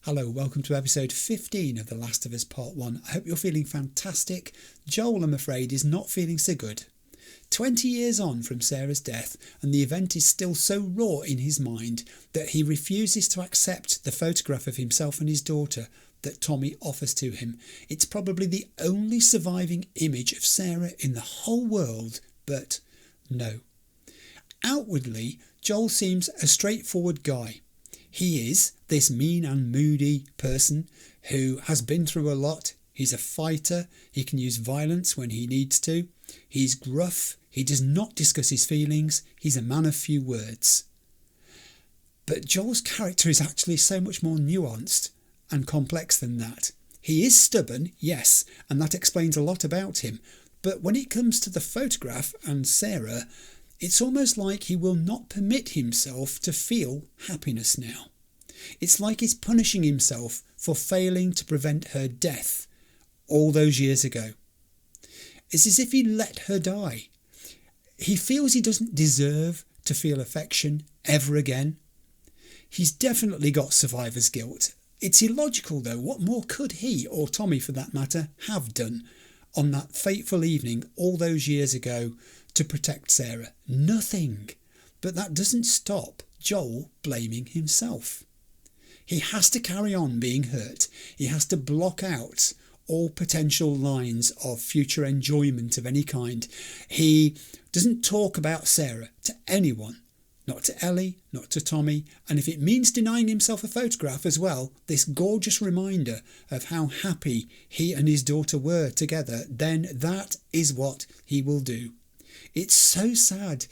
Hello, welcome to episode 15 of The Last of Us Part 1. I hope you're feeling fantastic. Joel, I'm afraid, is not feeling so good. 20 years on from Sarah's death, and the event is still so raw in his mind that he refuses to accept the photograph of himself and his daughter that Tommy offers to him. It's probably the only surviving image of Sarah in the whole world, but no. Outwardly, Joel seems a straightforward guy. He is this mean and moody person who has been through a lot. He's a fighter. He can use violence when he needs to. He's gruff. He does not discuss his feelings. He's a man of few words. But Joel's character is actually so much more nuanced and complex than that. He is stubborn, yes, and that explains a lot about him. But when it comes to the photograph and Sarah, it's almost like he will not permit himself to feel happiness now. It's like he's punishing himself for failing to prevent her death all those years ago. It's as if he let her die. He feels he doesn't deserve to feel affection ever again. He's definitely got survivor's guilt. It's illogical though. What more could he, or Tommy for that matter, have done on that fateful evening all those years ago to protect Sarah? Nothing. But that doesn't stop Joel blaming himself. He has to carry on being hurt. He has to block out all potential lines of future enjoyment of any kind. He doesn't talk about Sarah to anyone. Not to Ellie, not to Tommy, and if it means denying himself a photograph as well, this gorgeous reminder of how happy he and his daughter were together, then that is what he will do. It's so sad.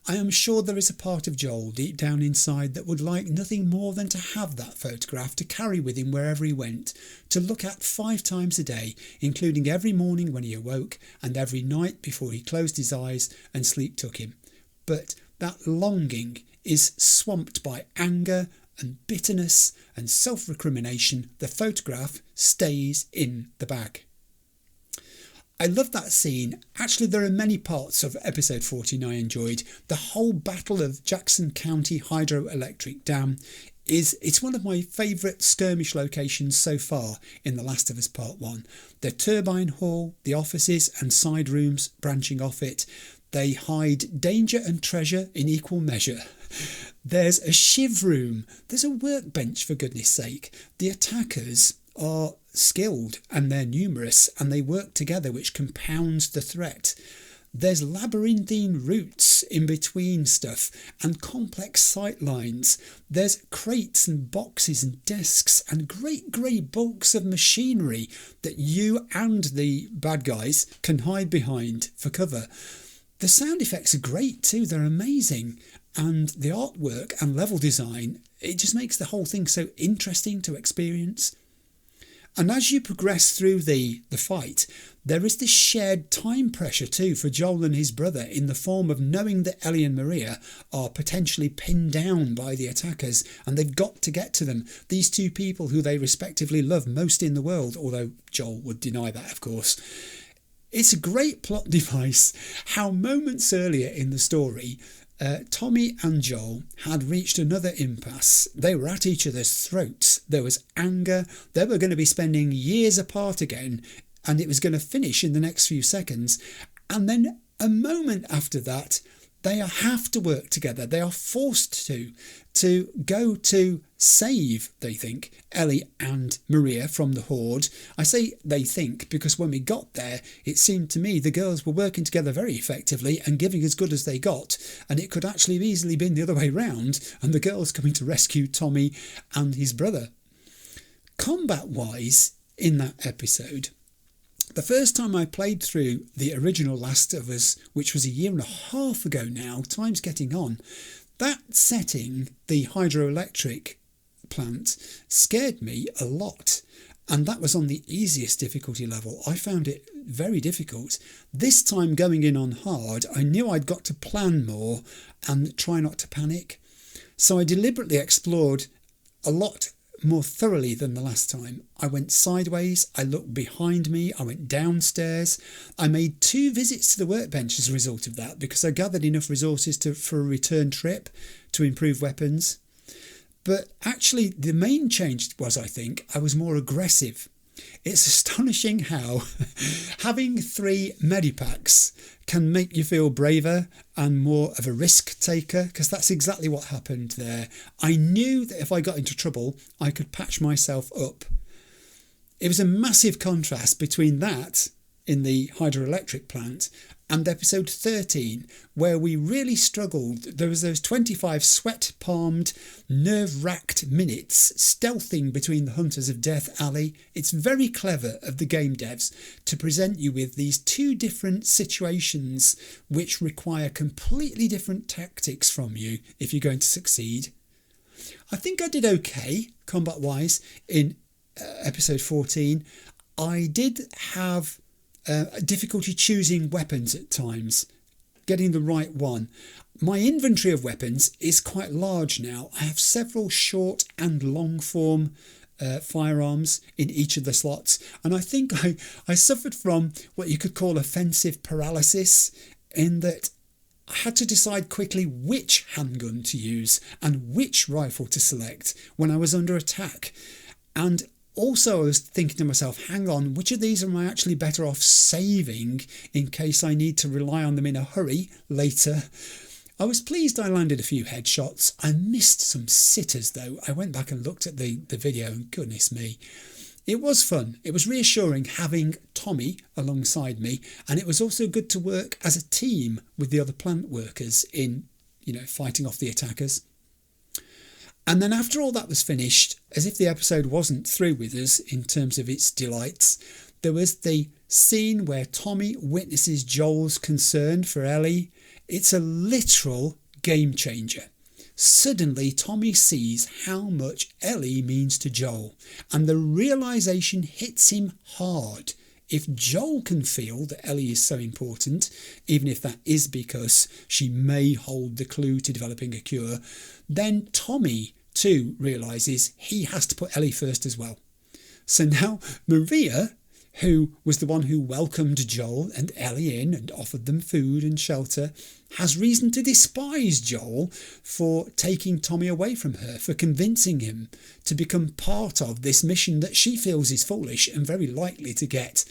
I am sure there is a part of Joel deep down inside that would like nothing more than to have that photograph to carry with him wherever he went, to look at 5 times a day, including every morning when he awoke and every night before he closed his eyes and sleep took him. But that longing is swamped by anger and bitterness and self-recrimination. The photograph stays in the bag. I love that scene. Actually, there are many parts of episode 14 I enjoyed. The whole battle of Jackson County Hydroelectric Dam it's one of my favourite skirmish locations so far in The Last of Us Part 1. The turbine hall, the offices and side rooms branching off it, they hide danger and treasure in equal measure. There's a shiv room. There's a workbench, for goodness sake. The attackers are skilled and they're numerous and they work together, which compounds the threat. There's labyrinthine routes in between stuff and complex sight lines. There's crates and boxes and desks and great grey bulks of machinery that you and the bad guys can hide behind for cover. The sound effects are great too, they're amazing. And the artwork and level design, it just makes the whole thing so interesting to experience. And as you progress through the fight, there is this shared time pressure too for Joel and his brother in the form of knowing that Ellie and Maria are potentially pinned down by the attackers and they've got to get to them. These two people who they respectively love most in the world, although Joel would deny that, of course. It's a great plot device how moments earlier in the story, Tommy and Joel had reached another impasse. They were at each other's throats. There was anger. They were going to be spending years apart again, and it was going to finish in the next few seconds. And then a moment after that, they have to work together. They are forced to go to save, they think, Ellie and Maria from the Horde. I say they think because when we got there, it seemed to me the girls were working together very effectively and giving as good as they got, and it could actually have easily been the other way round and the girls coming to rescue Tommy and his brother. Combat-wise, in that episode, the first time I played through the original Last of Us, which was a year and a half ago now, time's getting on, that setting, the hydroelectric plant, scared me a lot. And that was on the easiest difficulty level. I found it very difficult. This time going in on hard, I knew I'd got to plan more and try not to panic. So I deliberately explored a lot more thoroughly than the last time. I went sideways, I looked behind me, I went downstairs. I made 2 visits to the workbench as a result of that because I gathered enough resources for a return trip to improve weapons. But actually, the main change was, I think, I was more aggressive. It's astonishing how having 3 medipacks can make you feel braver and more of a risk taker, because that's exactly what happened there. I knew that if I got into trouble, I could patch myself up. It was a massive contrast between that in the hydroelectric plant and episode 13, where we really struggled. There was those 25 sweat-palmed, nerve-wracked minutes stealthing between the Hunters of Death Alley. It's very clever of the game devs to present you with these 2 different situations which require completely different tactics from you if you're going to succeed. I think I did okay, combat-wise, in episode 14. I did have difficulty choosing weapons at times, getting the right one. My inventory of weapons is quite large now. I have several short and long form firearms in each of the slots, and I think I suffered from what you could call offensive paralysis, in that I had to decide quickly which handgun to use and which rifle to select when I was under attack. And also, I was thinking to myself, hang on, which of these am I actually better off saving in case I need to rely on them in a hurry later? I was pleased I landed a few headshots. I missed some sitters though. I went back and looked at the video and goodness me. It was fun. It was reassuring having Tommy alongside me, and it was also good to work as a team with the other plant workers in, fighting off the attackers. And then after all that was finished, as if the episode wasn't through with us in terms of its delights, there was the scene where Tommy witnesses Joel's concern for Ellie. It's a literal game changer. Suddenly, Tommy sees how much Ellie means to Joel, and the realisation hits him hard. If Joel can feel that Ellie is so important, even if that is because she may hold the clue to developing a cure, then Tommy too realises he has to put Ellie first as well. So now Maria, who was the one who welcomed Joel and Ellie in and offered them food and shelter, has reason to despise Joel for taking Tommy away from her, for convincing him to become part of this mission that she feels is foolish and very likely to get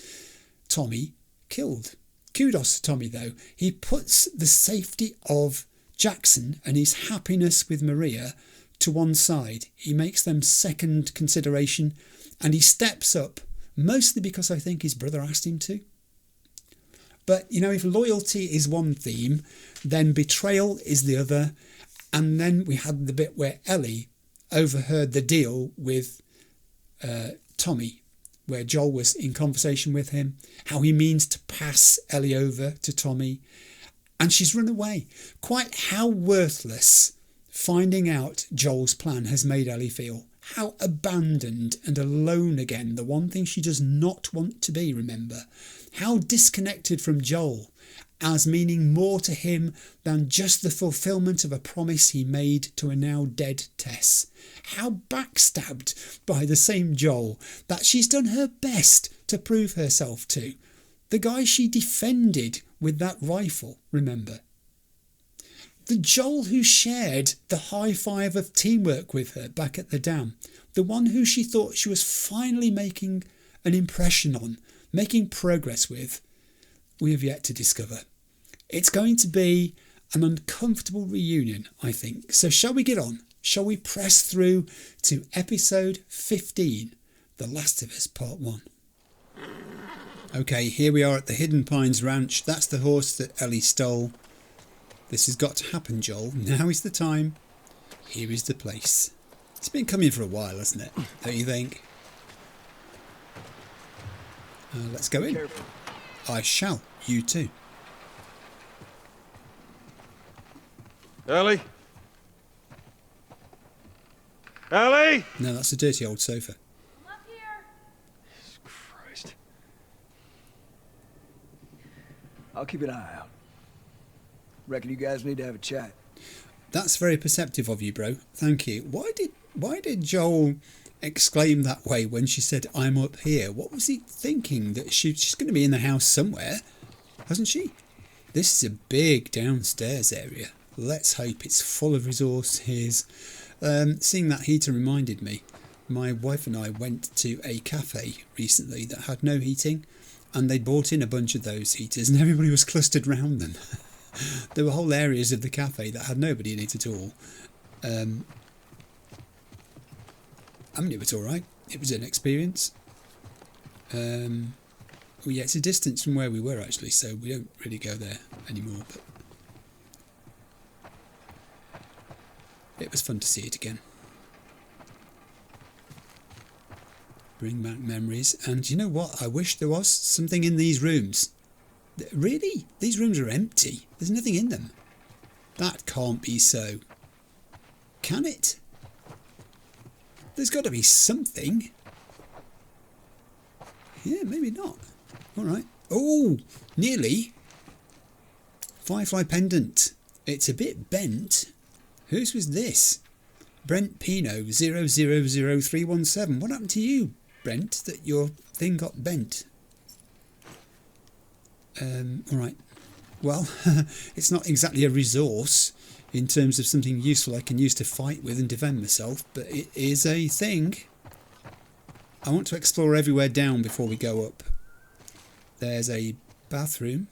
Tommy killed. Kudos to Tommy though. He puts the safety of Jackson and his happiness with Maria to one side. He makes them second consideration, and he steps up, mostly because I think his brother asked him to. But, if loyalty is one theme, then betrayal is the other. And then we had the bit where Ellie overheard the deal with Tommy, where Joel was in conversation with him, how he means to pass Ellie over to Tommy. And she's run away. Quite how worthless finding out Joel's plan has made Ellie feel. How abandoned and alone again, the one thing she does not want to be, remember. How disconnected from Joel, as meaning more to him than just the fulfilment of a promise he made to a now dead Tess. How backstabbed by the same Joel that she's done her best to prove herself to. The guy she defended with that rifle, remember. The Joel who shared the high five of teamwork with her back at the dam. The one who she thought she was finally making an impression on, making progress with. We have yet to discover. It's going to be an uncomfortable reunion, I think. So shall we get on? Shall we press through to episode 15, The Last of Us Part 1? Okay, here we are at the Hidden Pines Ranch. That's the horse that Ellie stole. This has got to happen, Joel. Now is the time. Here is the place. It's been coming for a while, hasn't it? Don't you think? Let's go in. Careful. I shall. You too. Ellie? Ellie? No, that's a dirty old sofa. I'm up here. Jesus Christ. I'll keep an eye out. Reckon you guys need to have a chat. That's very perceptive of you, bro. Thank you. Why did Joel exclaim that way when she said, I'm up here? What was he thinking? That she's going to be in the house somewhere, hasn't she? This is a big downstairs area. Let's hope it's full of resources. Seeing that heater reminded me, my wife and I went to a cafe recently that had no heating, and they'd bought in a bunch of those heaters and everybody was clustered round them. There were whole areas of the cafe that had nobody in it at all. I mean, it was alright. It was an experience. Well, yeah, it's a distance from where we were actually, so we don't really go there anymore, but it was fun to see it again. Bring back memories. And you know what? I wish there was something in these rooms. Really? These rooms are empty. There's nothing in them. That can't be so. Can it? There's got to be something. Yeah, maybe not. Alright. Oh, nearly. Firefly pendant. It's a bit bent. Whose was this? Brent Pino 000317. What happened to you, Brent, that your thing got bent? Alright. Well, it's not exactly a resource in terms of something useful I can use to fight with and defend myself, but it is a thing. I want to explore everywhere down before we go up. There's a bathroom,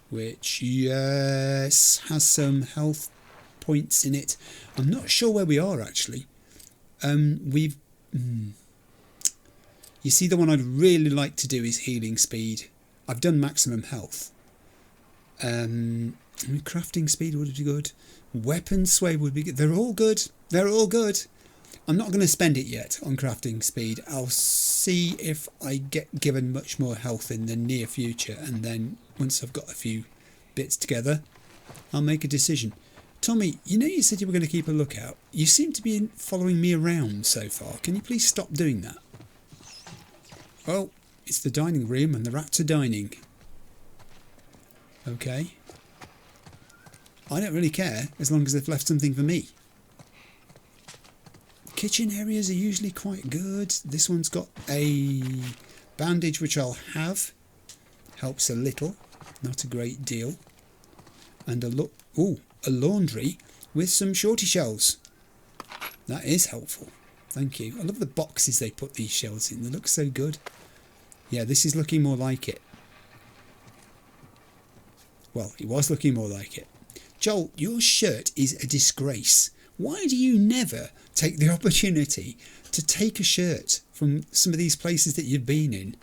which, yes, has some health points in it. I'm not sure where we are, actually. You see, the one I'd really like to do is healing speed. I've done maximum health. Crafting speed would be good. Weapon sway would be good. They're all good. They're all good. I'm not going to spend it yet on crafting speed. I'll see if I get given much more health in the near future, and then once I've got a few bits together, I'll make a decision. Tommy, you know you said you were going to keep a lookout. You seem to be following me around so far. Can you please stop doing that? Oh, it's the dining room and the rats are dining. Okay. I don't really care as long as they've left something for me. Kitchen areas are usually quite good. This one's got a bandage which I'll have. Helps a little, not a great deal. And a laundry with some shorty shells. That is helpful. Thank you. I love the boxes they put these shells in. They look so good. Yeah, this is looking more like it. Well, it was looking more like it. Joel, your shirt is a disgrace. Why do you never take the opportunity to take a shirt from some of these places that you've been in?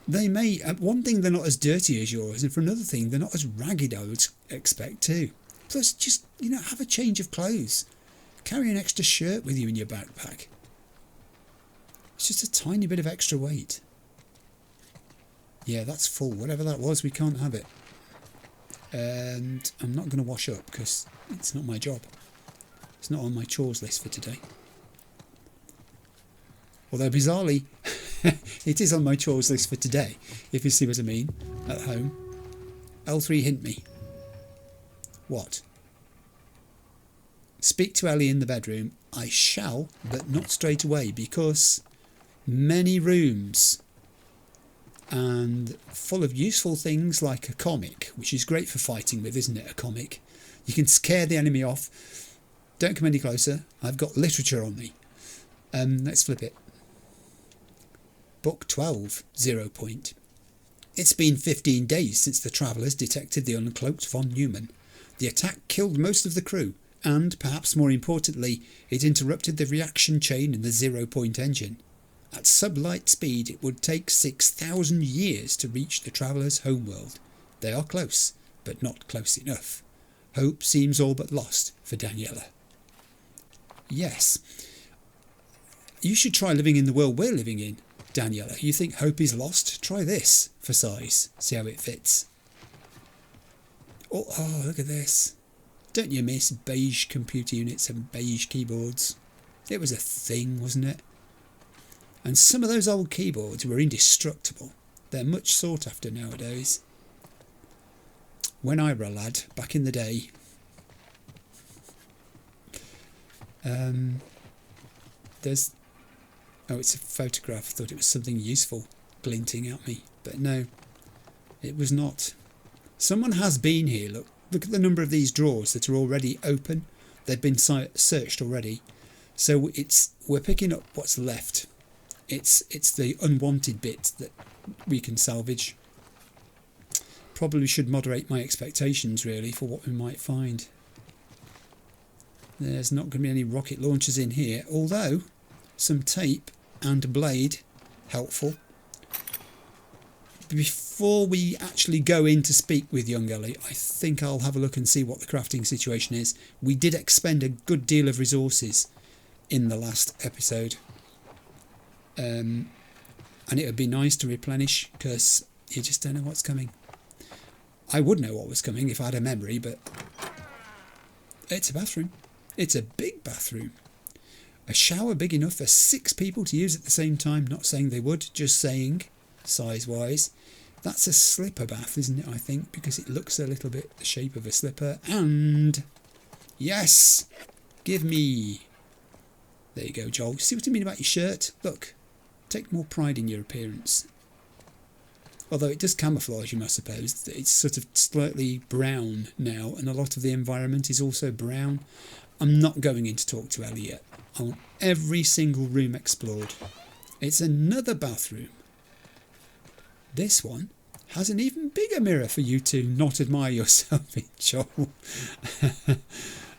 They may, one thing, they're not as dirty as yours, and for another thing, they're not as ragged, I would expect too. Plus, just, have a change of clothes. Carry an extra shirt with you in your backpack. It's just a tiny bit of extra weight. Yeah, that's full. Whatever that was, we can't have it. And I'm not going to wash up because it's not my job. It's not on my chores list for today. Although bizarrely, it is on my chores list for today, if you see what I mean, at home. L3 hint me. What? Speak to Ellie in the bedroom. I shall, but not straight away, because many rooms and full of useful things like a comic, which is great for fighting with, isn't it? A comic. You can scare the enemy off. Don't come any closer. I've got literature on me. Let's flip it. Book 12, 0 point. It's been 15 days since the travellers detected the uncloaked von Neumann. The attack killed most of the crew, and, perhaps more importantly, it interrupted the reaction chain in the 0 point engine. At sublight speed, it would take 6,000 years to reach the travellers' homeworld. They are close, but not close enough. Hope seems all but lost for Daniela. Yes. You should try living in the world we're living in, Daniela. You think hope is lost? Try this for size. See how it fits. Oh, look at this. Don't you miss beige computer units and beige keyboards? It was a thing, wasn't it? And some of those old keyboards were indestructible. They're much sought after nowadays. When I were a lad, back in the day, it's a photograph. I thought it was something useful glinting at me, but no, it was not. Someone has been here. Look at the number of these drawers that are already open. They've been searched already. So we're picking up what's left. It's the unwanted bit that we can salvage. Probably should moderate my expectations really for what we might find. There's not going to be any rocket launchers in here, although some tape and a blade, helpful. Before we actually go in to speak with young Ellie, I think I'll have a look and see what the crafting situation is. We did expend a good deal of resources in the last episode. And it would be nice to replenish, because you just don't know what's coming. I would know what was coming if I had a memory, but it's a bathroom. It's a big bathroom. A shower big enough for 6 people to use at the same time. Not saying they would, just saying, size-wise. That's a slipper bath, isn't it, I think, because it looks a little bit the shape of a slipper. And, yes, give me. There you go, Joel. See what I mean about your shirt? Look, take more pride in your appearance. Although it does camouflage him, I suppose. It's sort of slightly brown now, and a lot of the environment is also brown. I'm not going in to talk to Ellie yet. I want every single room explored. It's another bathroom. This one has an even bigger mirror for you to not admire yourself in, Joel.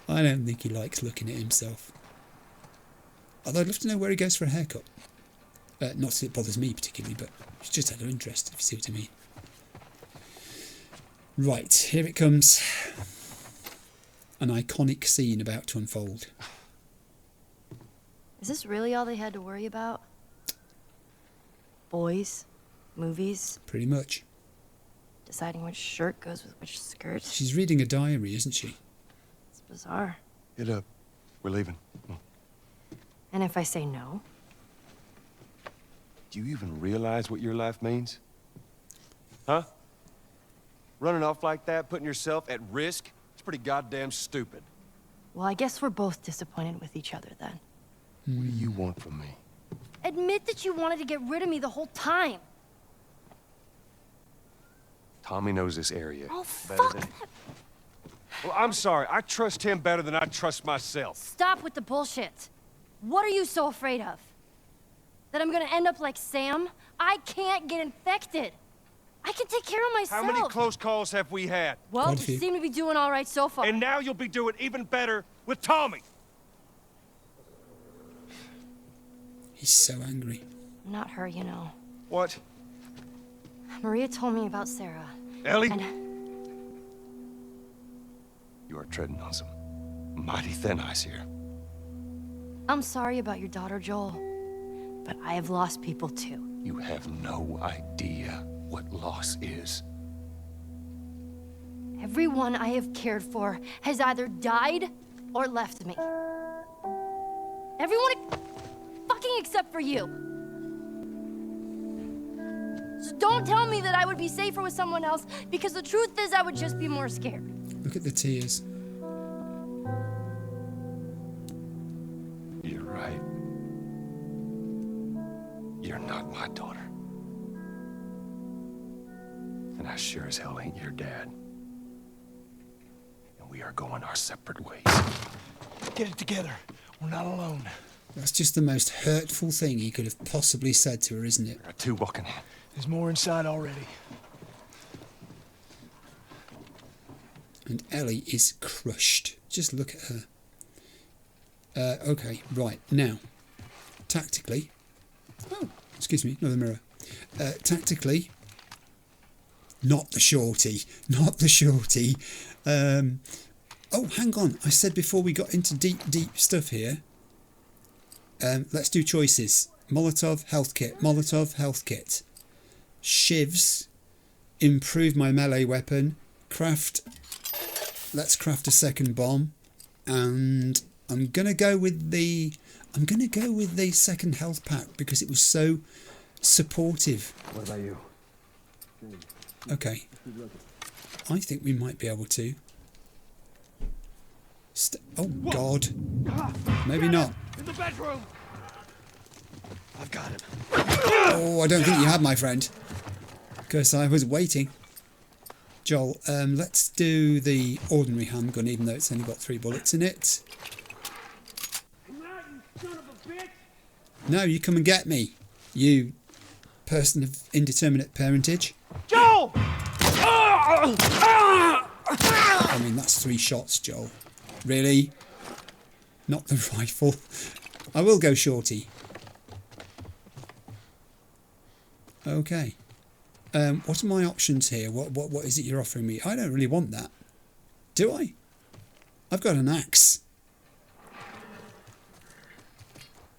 I don't think he likes looking at himself. Although I'd love to know where he goes for a haircut. Not that it bothers me particularly, but it's just out of interest, if you see what I mean. Right, here it comes. An iconic scene about to unfold. Is this really all they had to worry about? Boys? Movies? Pretty much. Deciding which shirt goes with which skirt? She's reading a diary, isn't she? It's bizarre. Get up. We're leaving. And if I say no? Do you even realize what your life means? Huh? Running off like that, putting yourself at risk? It's pretty goddamn stupid. Well, I guess we're both disappointed with each other then. What do you want from me? Admit that you wanted to get rid of me the whole time. Tommy knows this area Oh, better fuck than... that. Well, I'm sorry. I trust him better than I trust myself. Stop with the bullshit. What are you so afraid of? That I'm gonna end up like Sam? I can't get infected. I can take care of myself. How many close calls have we had? Well, Quite a you few. seem to be doing all right so far. And now you'll be doing even better with Tommy. He's so angry. Not her, you know. What? Maria told me about Sarah. Ellie? And You are treading on some mighty thin ice here. I'm sorry about your daughter, Joel. But I have lost people too. You have no idea what loss is. Everyone I have cared for has either died or left me. Everyone fucking except for you. So don't tell me that I would be safer with someone else, because the truth is I would just be more scared. Look at the tears. You're right. You're not my daughter. And I sure as hell ain't your dad. And we are going our separate ways. Get it together. We're not alone. That's just the most hurtful thing he could have possibly said to her, isn't it? There are 2 walking in. There's more inside already. And Ellie is crushed. Just look at her. Okay, right, now, tactically... Oh, excuse me, another mirror. Tactically... Not the shorty. Not the shorty. Oh, hang on. I said before we got into deep stuff here. Let's do choices. Molotov, health kit. Molotov, health kit. Shivs. Improve my melee weapon. Craft... Let's craft a second bomb. And I'm going to go with the... second health pack because it was so supportive. What about you? Okay. I think we might be able to. Oh, God. Maybe not. In the bedroom! I've got him. Oh, I don't think you have, my friend. Because I was waiting. Joel, let's do the ordinary handgun, even though it's only got 3 bullets in it. No, you come and get me, you person of indeterminate parentage. Joel! I mean, that's 3 shots, Joel. Really? Not the rifle. I will go shorty. Okay. What are my options here? What is it you're offering me? I don't really want that. Do I? I've got an axe.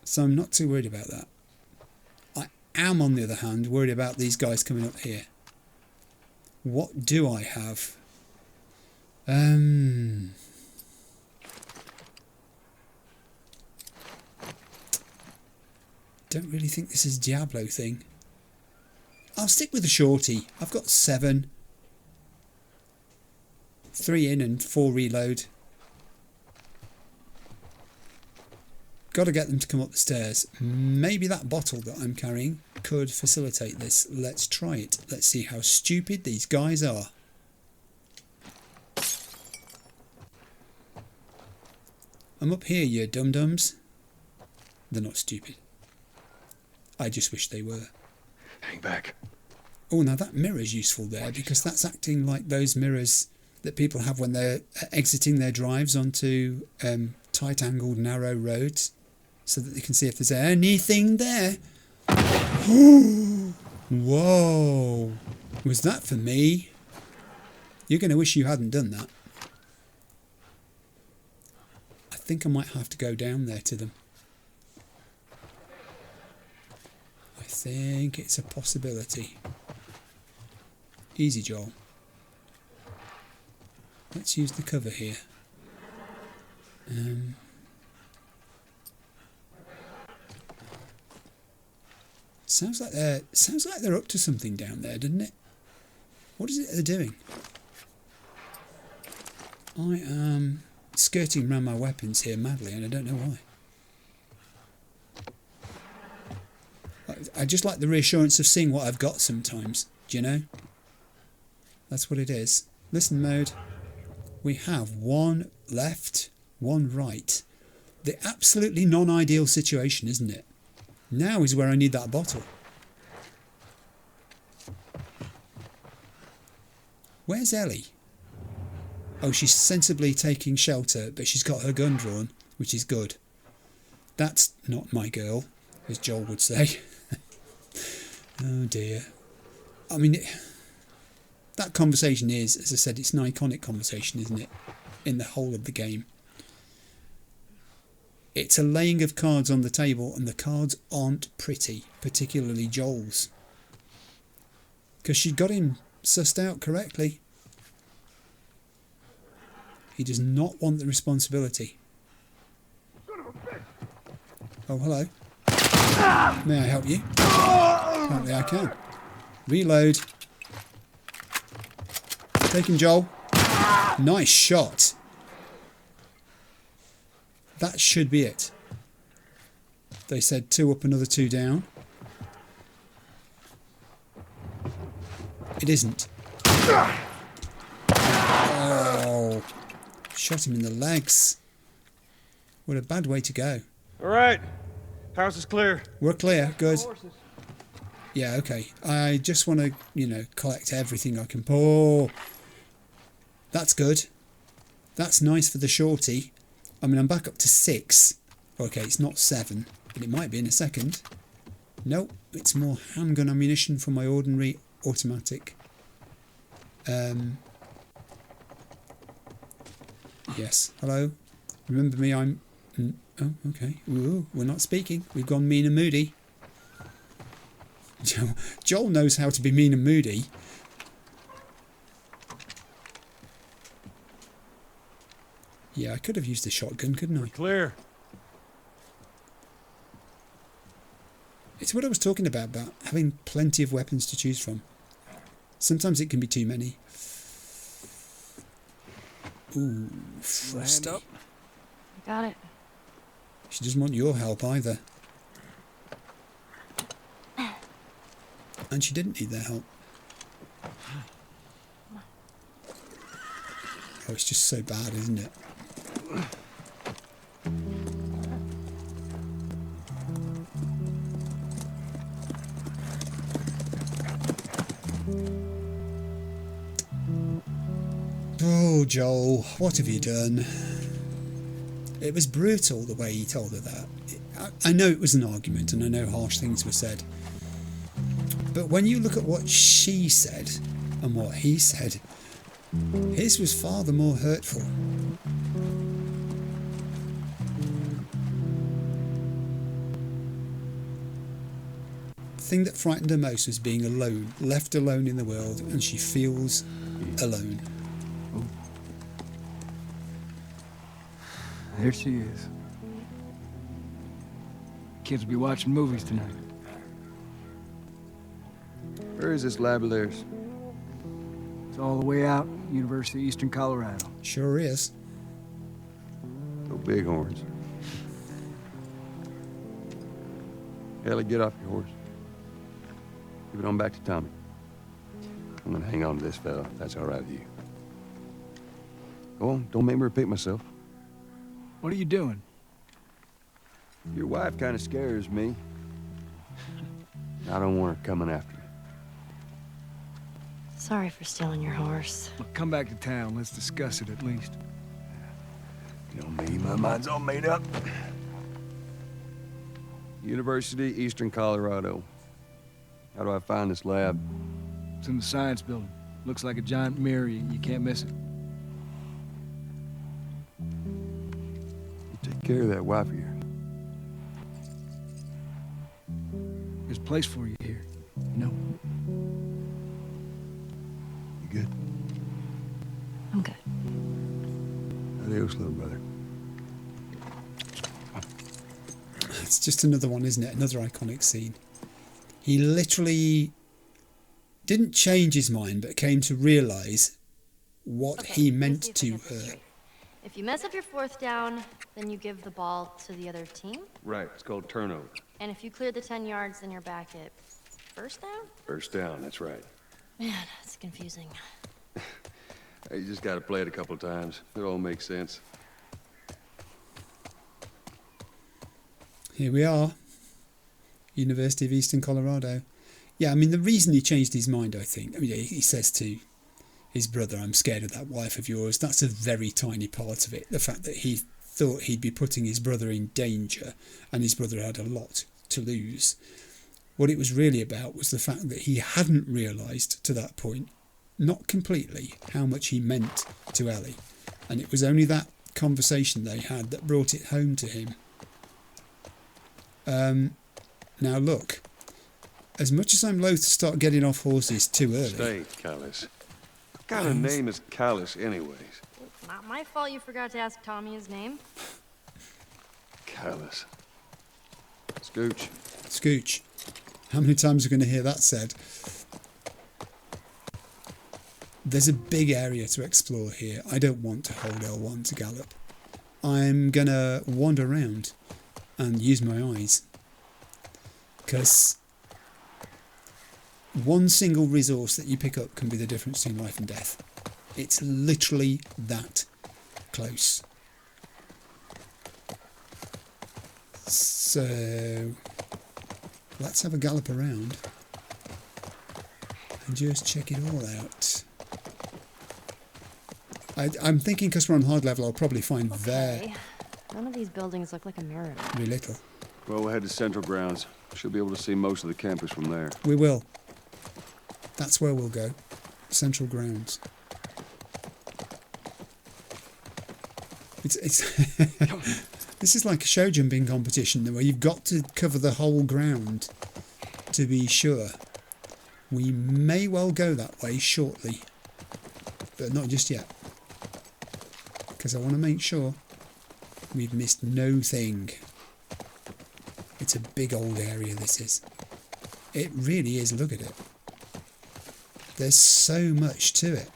So I'm not too worried about that. I am, on the other hand, worried about these guys coming up here. What do I have? Don't really think this is a Diablo thing. I'll stick with the shorty. I've got 7. 3 in and 4 reload. Got to get them to come up the stairs. Maybe that bottle that I'm carrying could facilitate this. Let's try it. Let's see how stupid these guys are. I'm up here, you dum-dums. They're not stupid. I just wish they were. Hang back. Oh, now that mirror's useful there because that's acting like those mirrors that people have when they're exiting their drives onto tight-angled, narrow roads so that they can see if there's anything there. Whoa. Was that for me? You're going to wish you hadn't done that. I think I might have to go down there to them. I think it's a possibility. Easy, Joel. Let's use the cover here. Sounds like they're up to something down there, doesn't it? What is it they're doing? I am skirting around my weapons here madly, and I don't know why. I just like the reassurance of seeing what I've got sometimes. Do you know? That's what it is. Listen mode. We have 1 left, 1 right. The absolutely non-ideal situation, isn't it? Now is where I need that bottle. Where's Ellie? Oh, she's sensibly taking shelter, but she's got her gun drawn, which is good. That's not my girl, as Joel would say. Oh dear. I mean, that conversation is, as I said, it's an iconic conversation, isn't it? In the whole of the game. It's a laying of cards on the table, and the cards aren't pretty, particularly Joel's. Because she got him sussed out correctly. He does not want the responsibility. Oh, hello. May I help you? Apparently I can. Reload. Take him, Joel. Nice shot. That should be it. They said 2 up, another 2 down. It isn't. Oh. Shot him in the legs. What a bad way to go. All right. House is clear. We're clear. Good. Yeah, okay. I just want to, collect everything I can. Oh. That's good. That's nice for the shorty. I mean, I'm back up to 6. Okay, it's not 7, but it might be in a second. Nope, it's more handgun ammunition for my ordinary automatic. Yes, hello. Remember me, I'm... Oh, okay. Ooh, we're not speaking. We've gone mean and moody. Joel knows how to be mean and moody. Yeah, I could have used a shotgun, couldn't I? Clear. It's what I was talking about having plenty of weapons to choose from. Sometimes it can be too many. Ooh, frosty. I got it. She doesn't want your help either. And she didn't need their help. Oh, it's just so bad, isn't it? Oh, Joel, what have you done? It was brutal the way he told her that. I know it was an argument and I know harsh things were said. But when you look at what she said and what he said, his was far the more hurtful. The thing that frightened her most was being alone, left alone in the world, and she feels alone. There she is. Kids will be watching movies tonight. Where is this lab of theirs? It's all the way out, University of Eastern Colorado. Sure is. Go Bighorns. Ellie, get off your horse. Give it on back to Tommy. I'm gonna hang on to this fella, if that's all right with you. Go on, don't make me repeat myself. What are you doing? Your wife kind of scares me. I don't want her coming after me. Sorry for stealing your horse. Well, come back to town. Let's discuss it at least. You know me, my mind's all made up. University, Eastern Colorado. How do I find this lab? It's in the science building. Looks like a giant mirror. You can't miss it. You take care of that wife of yours. There's a place for you here. You know? You good? I'm good. Adios, little brother. It's just another one, isn't it? Another iconic scene. He literally didn't change his mind, but came to realise what he meant let me see to if I get this her. straight. If you mess up your fourth down, then you give the ball to the other team. Right, it's called turnover. And if you clear the 10 yards, then you're back at first down? First down, that's right. Man, that's confusing. You just gotta play it a couple times. It all makes sense. Here we are. University of Eastern Colorado. Yeah, I mean, the reason he changed his mind, I think, I mean, he says to his brother, I'm scared of that wife of yours. That's a very tiny part of it. The fact that he thought he'd be putting his brother in danger and his brother had a lot to lose. What it was really about was the fact that he hadn't realised to that point, not completely, how much he meant to Ellie. And it was only that conversation they had that brought it home to him. Now look, as much as I'm loath to start getting off horses too early... Stay, Callus. What kind of name is Callus anyways? It's not my fault you forgot to ask Tommy his name. Callus. Scooch. Scooch. How many times are we going to hear that said? There's a big area to explore here. I don't want to hold L1 to gallop. I'm going to wander around and use my eyes. Because one single resource that you pick up can be the difference between life and death. It's literally that close. So let's have a gallop around and just check it all out. I'm thinking because we're on hard level, I'll probably find Okay. None of these buildings look like a mirror. very little. Well, we'll head to Central Grounds. Should be able to see most of the campus from there. We will. That's where we'll go. Central Grounds. It's this is like a show jumping competition where you've got to cover the whole ground to be sure. We may well go that way shortly, but not just yet, because I want to make sure we've missed no thing. It's a big old area, this is. It really is, look at it. There's so much to it.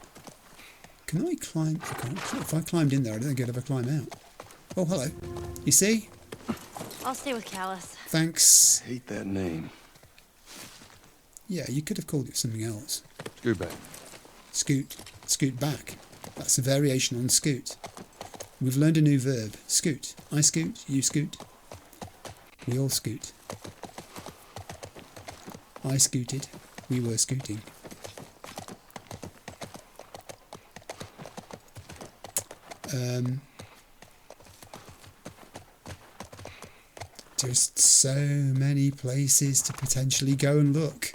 Can I climb? I can't. If I climbed in there, I don't think I'd ever climb out. Oh, hello. You see? I'll stay with Callus. Thanks. Hate that name. Yeah, you could have called it something else. Scoot back. Scoot. Scoot back. That's a variation on scoot. We've learned a new verb. Scoot. I scoot, you scoot. We all scoot. I scooted. We were scooting. Just so many places to potentially go and look.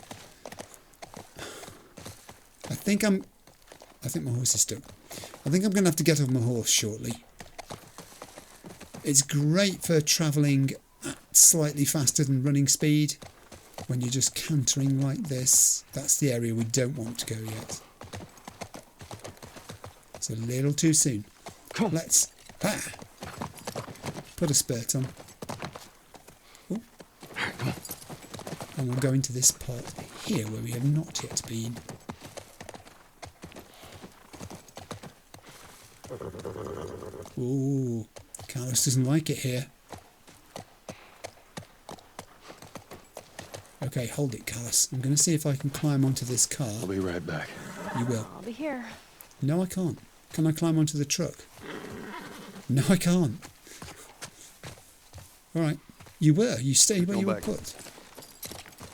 I think my horse is stuck. I think I'm going to have to get off my horse shortly. It's great for travelling at slightly faster than running speed. When you're just cantering like this, that's the area we don't want to go yet. It's a little too soon. Let's put a spurt on. Ooh. And we'll go into this part here where we have not yet been. Ooh, Carlos doesn't like it here. Okay, hold it, Carlos. I'm going to see if I can climb onto this car. I'll be right back. You will. I'll be here. No, I can't. Can I climb onto the truck? No, I can't. All right. You were. You stay where you were put.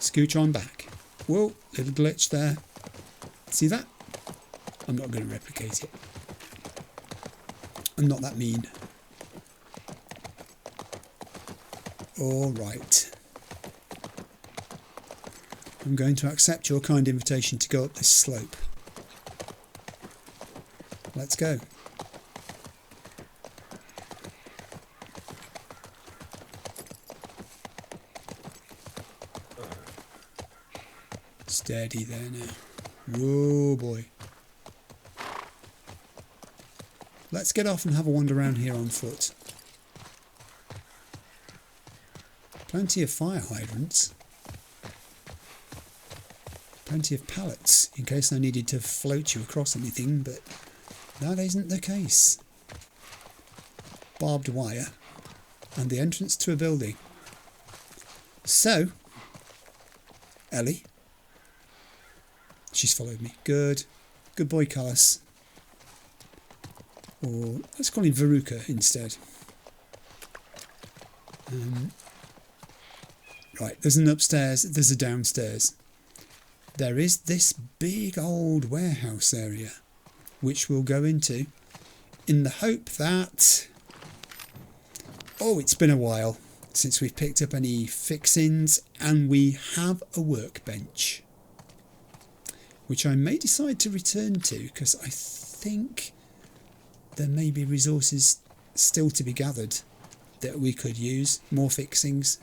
Scooch on back. Whoa, little glitch there. See that? I'm not going to replicate it. I'm not that mean. All right. I'm going to accept your kind invitation to go up this slope. Let's go. Steady there now. Whoa, boy. Let's get off and have a wander around here on foot. Plenty of fire hydrants. Plenty of pallets in case I needed to float you across anything, but that isn't the case. Barbed wire and the entrance to a building. So, Ellie. She's followed me. Good. Good boy, Carlos. Or let's call him Veruca instead. Right, there's an upstairs, there's a downstairs. There is this big old warehouse area, which we'll go into in the hope that... Oh, it's been a while since we've picked up any fixings, and we have a workbench, which I may decide to return to, because I think there may be resources still to be gathered that we could use, more fixings.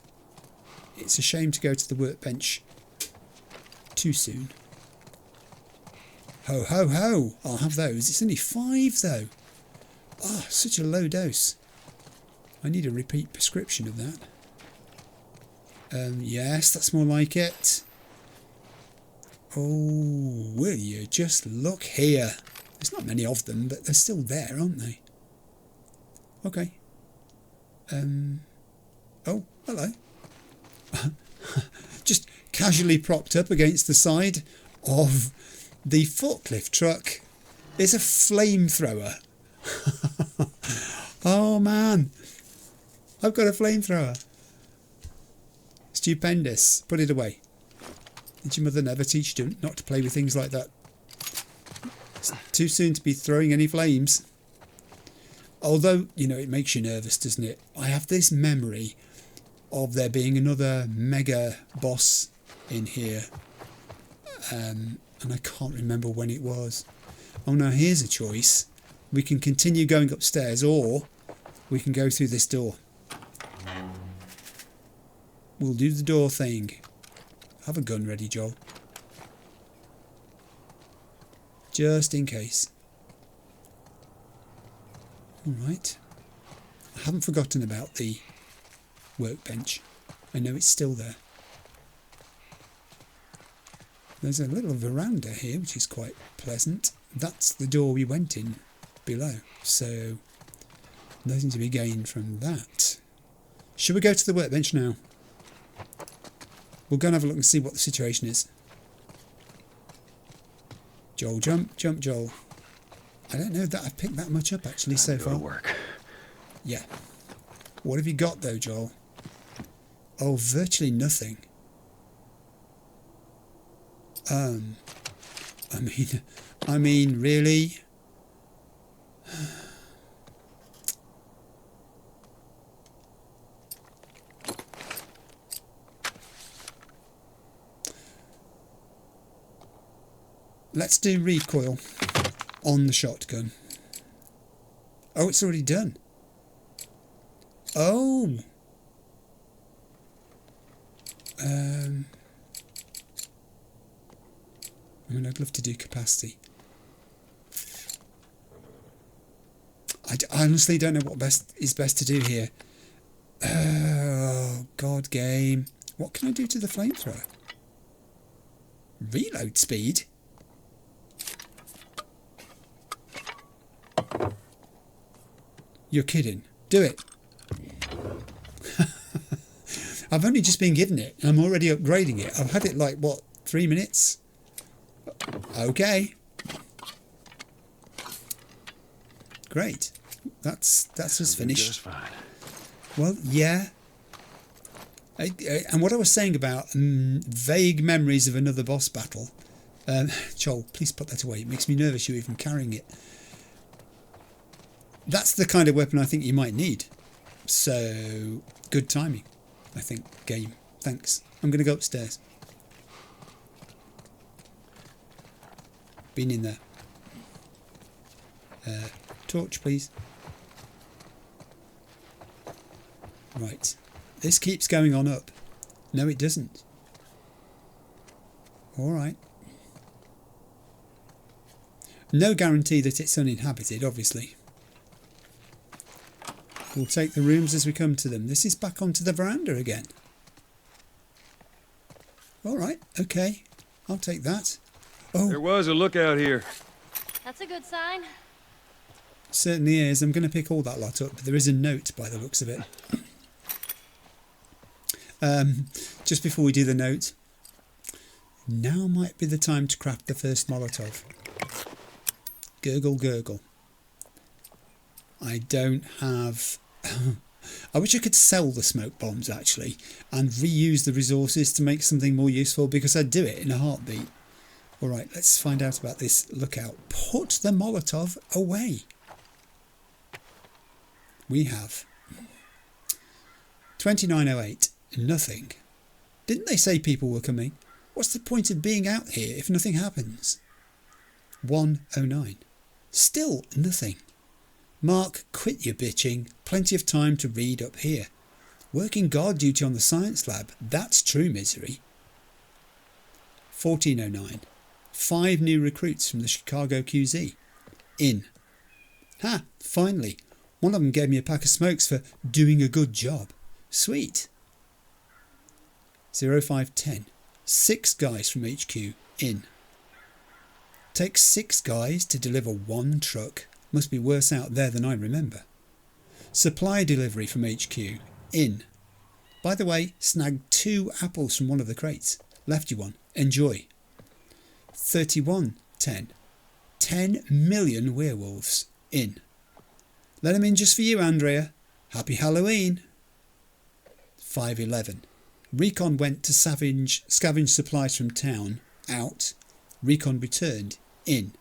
It's a shame to go to the workbench too soon. Ho, ho, ho! I'll have those. It's only 5 though. Ah, such a low dose. I need a repeat prescription of that. Yes, that's more like it. Oh, will you just look here? There's not many of them, but they're still there, aren't they? Okay. Oh, hello. Just casually propped up against the side of the forklift truck is a flamethrower. Oh man, I've got a flamethrower. Stupendous. Put it away. Did your mother never teach you not to play with things like that? It's too soon to be throwing any flames. Although, you know, it makes you nervous, doesn't it? I have this memory of there being another mega boss in here. And I can't remember when it was. Oh, now here's a choice. We can continue going upstairs, or we can go through this door. We'll do the door thing. Have a gun ready, Joel. Just in case. Alright. I haven't forgotten about the workbench. I know it's still there. There's a little veranda here, which is quite pleasant. That's the door we went in below. So, nothing to be gained from that. Should we go to the workbench now? We'll go and have a look and see what the situation is. Joel, jump, jump, Joel. I don't know that I've picked that much up actually so far. Work. Yeah. What have you got though, Joel? Oh, virtually nothing. I mean, really? let's do recoil on the shotgun. Oh, it's already done. Oh. I mean, I'd love to do capacity. I honestly don't know what is best to do here. Oh, God, game. What can I do to the flamethrower? Reload speed? You're kidding. Do it. I've only just been given it. I'm already upgrading it. I've had it like, what, 3 minutes? Okay. Great. That's us finished. Just fine. Well, yeah. And what I was saying about vague memories of another boss battle. Joel, please put that away. It makes me nervous you even carrying it. That's the kind of weapon I think you might need. So, good timing, I think, game. Thanks. I'm going to go upstairs. Been in there. Torch, please. Right. This keeps going on up. No, it doesn't. All right. No guarantee that it's uninhabited, obviously. We'll take the rooms as we come to them. This is back onto the veranda again. All right. Okay. I'll take that. Oh. There was a lookout here. That's a good sign. Certainly is. I'm going to pick all that lot up, but there is a note by the looks of it. Just before we do the note, now might be the time to craft the first Molotov. Gurgle, gurgle. I don't have... I wish I could sell the smoke bombs, actually, and reuse the resources to make something more useful, because I'd do it in a heartbeat. All right, let's find out about this lookout. Put the Molotov away. We have 2908. Nothing. Didn't they say people were coming? What's the point of being out here if nothing happens? 109. Still nothing. Mark, quit your bitching. Plenty of time to read up here. Working guard duty on the science lab. That's true misery. 1409. 5 new recruits from the Chicago QZ. In. Ha! Finally. One of them gave me a pack of smokes for doing a good job. Sweet. 0510. 6 guys from HQ. In. Takes 6 guys to deliver 1 truck. Must be worse out there than I remember. Supply delivery from HQ. In. By the way, snagged 2 apples from one of the crates. Left you one. Enjoy. 3110. 10 million werewolves. In. Let them in just for you, Andrea. Happy Halloween. 511. Recon went to scavenge supplies from town. Out. Recon returned. In.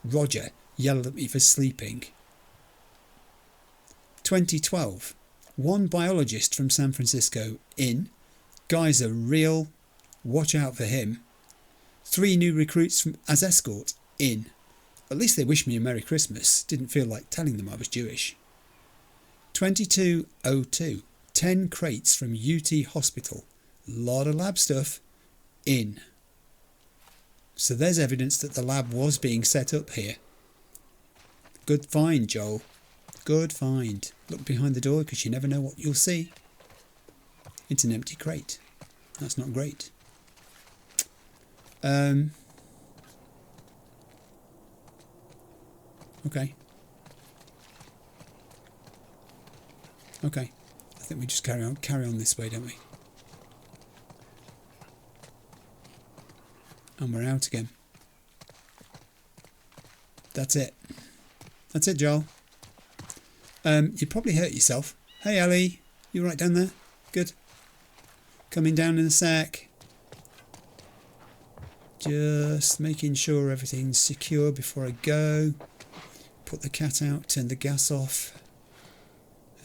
Roger yelled at me for sleeping. 2012. 1 biologist from San Francisco. In. Guys are real. Watch out for him. 3 new recruits as escort. In. At least they wished me a Merry Christmas. Didn't feel like telling them I was Jewish. 2202. 10 crates from UT Hospital. Lot of lab stuff. In. So there's evidence that the lab was being set up here. Good find, Joel. Good find. Look behind the door because you never know what you'll see. It's an empty crate. That's not great. Okay. Okay. I think we just carry on this way, don't we? And we're out again. That's it. That's it, Joel. You probably hurt yourself. Hey, Ellie. You right down there? Good. Coming down in a sec. Just making sure everything's secure before I go. Put the cat out, turn the gas off.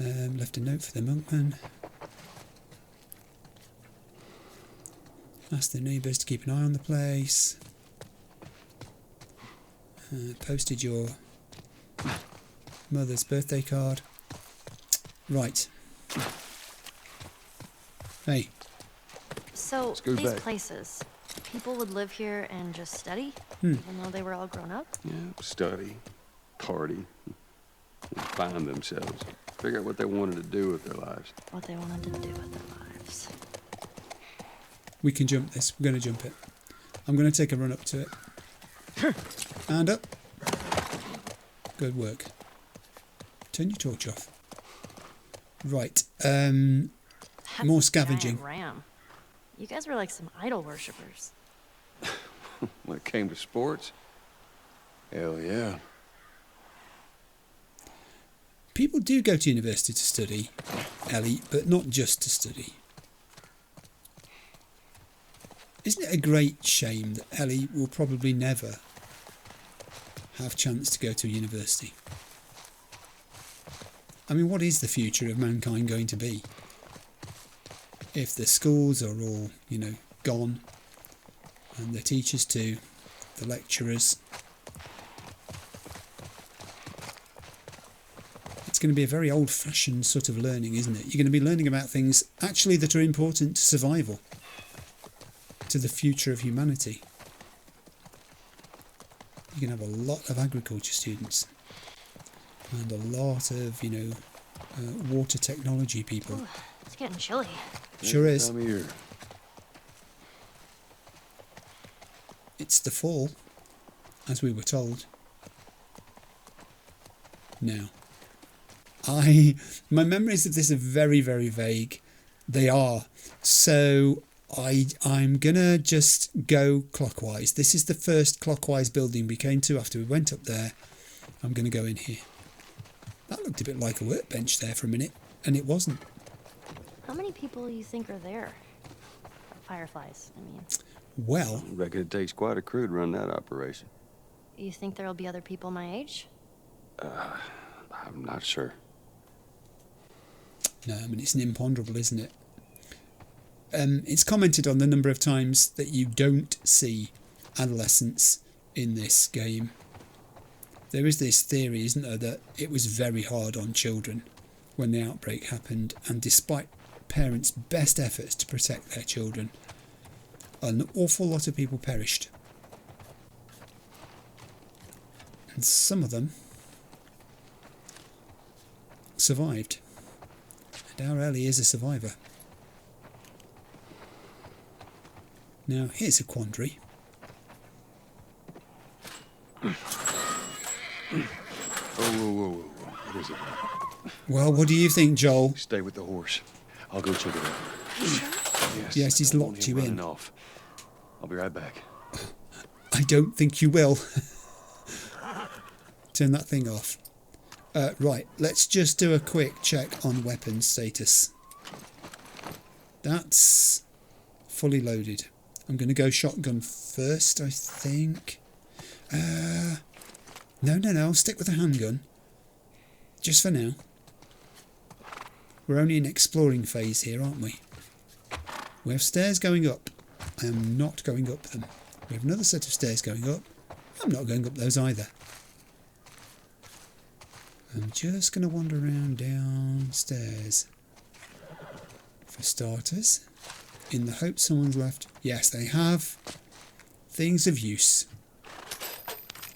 Left a note for the monkman. Asked the neighbours to keep an eye on the place. Posted your mother's birthday card. Right. Hey. So, Scoot these back. places, people would live here and just study, even though they were all grown up? Yeah, study, party, and find themselves. Figure out what they wanted to do with their lives. What they wanted to do with their lives. We can jump this. We're going to jump it. I'm going to take a run up to it. And up. Good work. Turn your torch off. Right. That's More a scavenging. giant ram. You guys were like some idol worshippers. When it came to sports, hell yeah. People do go to university to study, Ellie, but not just to study. Isn't it a great shame that Ellie will probably never have chance to go to university? I mean, what is the future of mankind going to be? If the schools are all, gone, and the teachers too, the lecturers, it's going to be a very old-fashioned sort of learning, isn't it? You're going to be learning about things actually that are important to survival, to the future of humanity. You're going to have a lot of agriculture students and a lot of, water technology people. Ooh, it's getting chilly. Sure is. Time of year. It's the fall, as we were told. Now, my memories of this are very, very vague. They are. So I'm gonna just go clockwise. This is the first clockwise building we came to after we went up there. I'm gonna go in here. That looked a bit like a workbench there for a minute, and it wasn't. How many people you think are there? Fireflies, I mean. Well, I reckon it takes quite a crew to run that operation. You think there'll be other people my age? I'm not sure. no, I mean, it's an imponderable, isn't it? It's commented on the number of times that you don't see adolescents in this game. There is this theory, isn't there, that it was very hard on children when the outbreak happened, and despite parents' best efforts to protect their children, an awful lot of people perished. And some of them survived. And our Ellie is a survivor. Now, here's a quandary. Whoa. What is it? Well, what do you think, Joel? Stay with the horse. I'll go check it out. Yes, he's I don't want locked him you in. running off. I'll be right back. I don't think you will. Turn that thing off. Right, let's just do a quick check on weapon status. That's fully loaded. I'm going to go shotgun first, I think. No, I'll stick with the handgun. Just for now. We're only in exploring phase here, aren't we? We have stairs going up. I am not going up them. We have another set of stairs going up. I'm not going up those either. I'm just going to wander around downstairs. For starters, in the hope someone's left. Yes, they have things of use.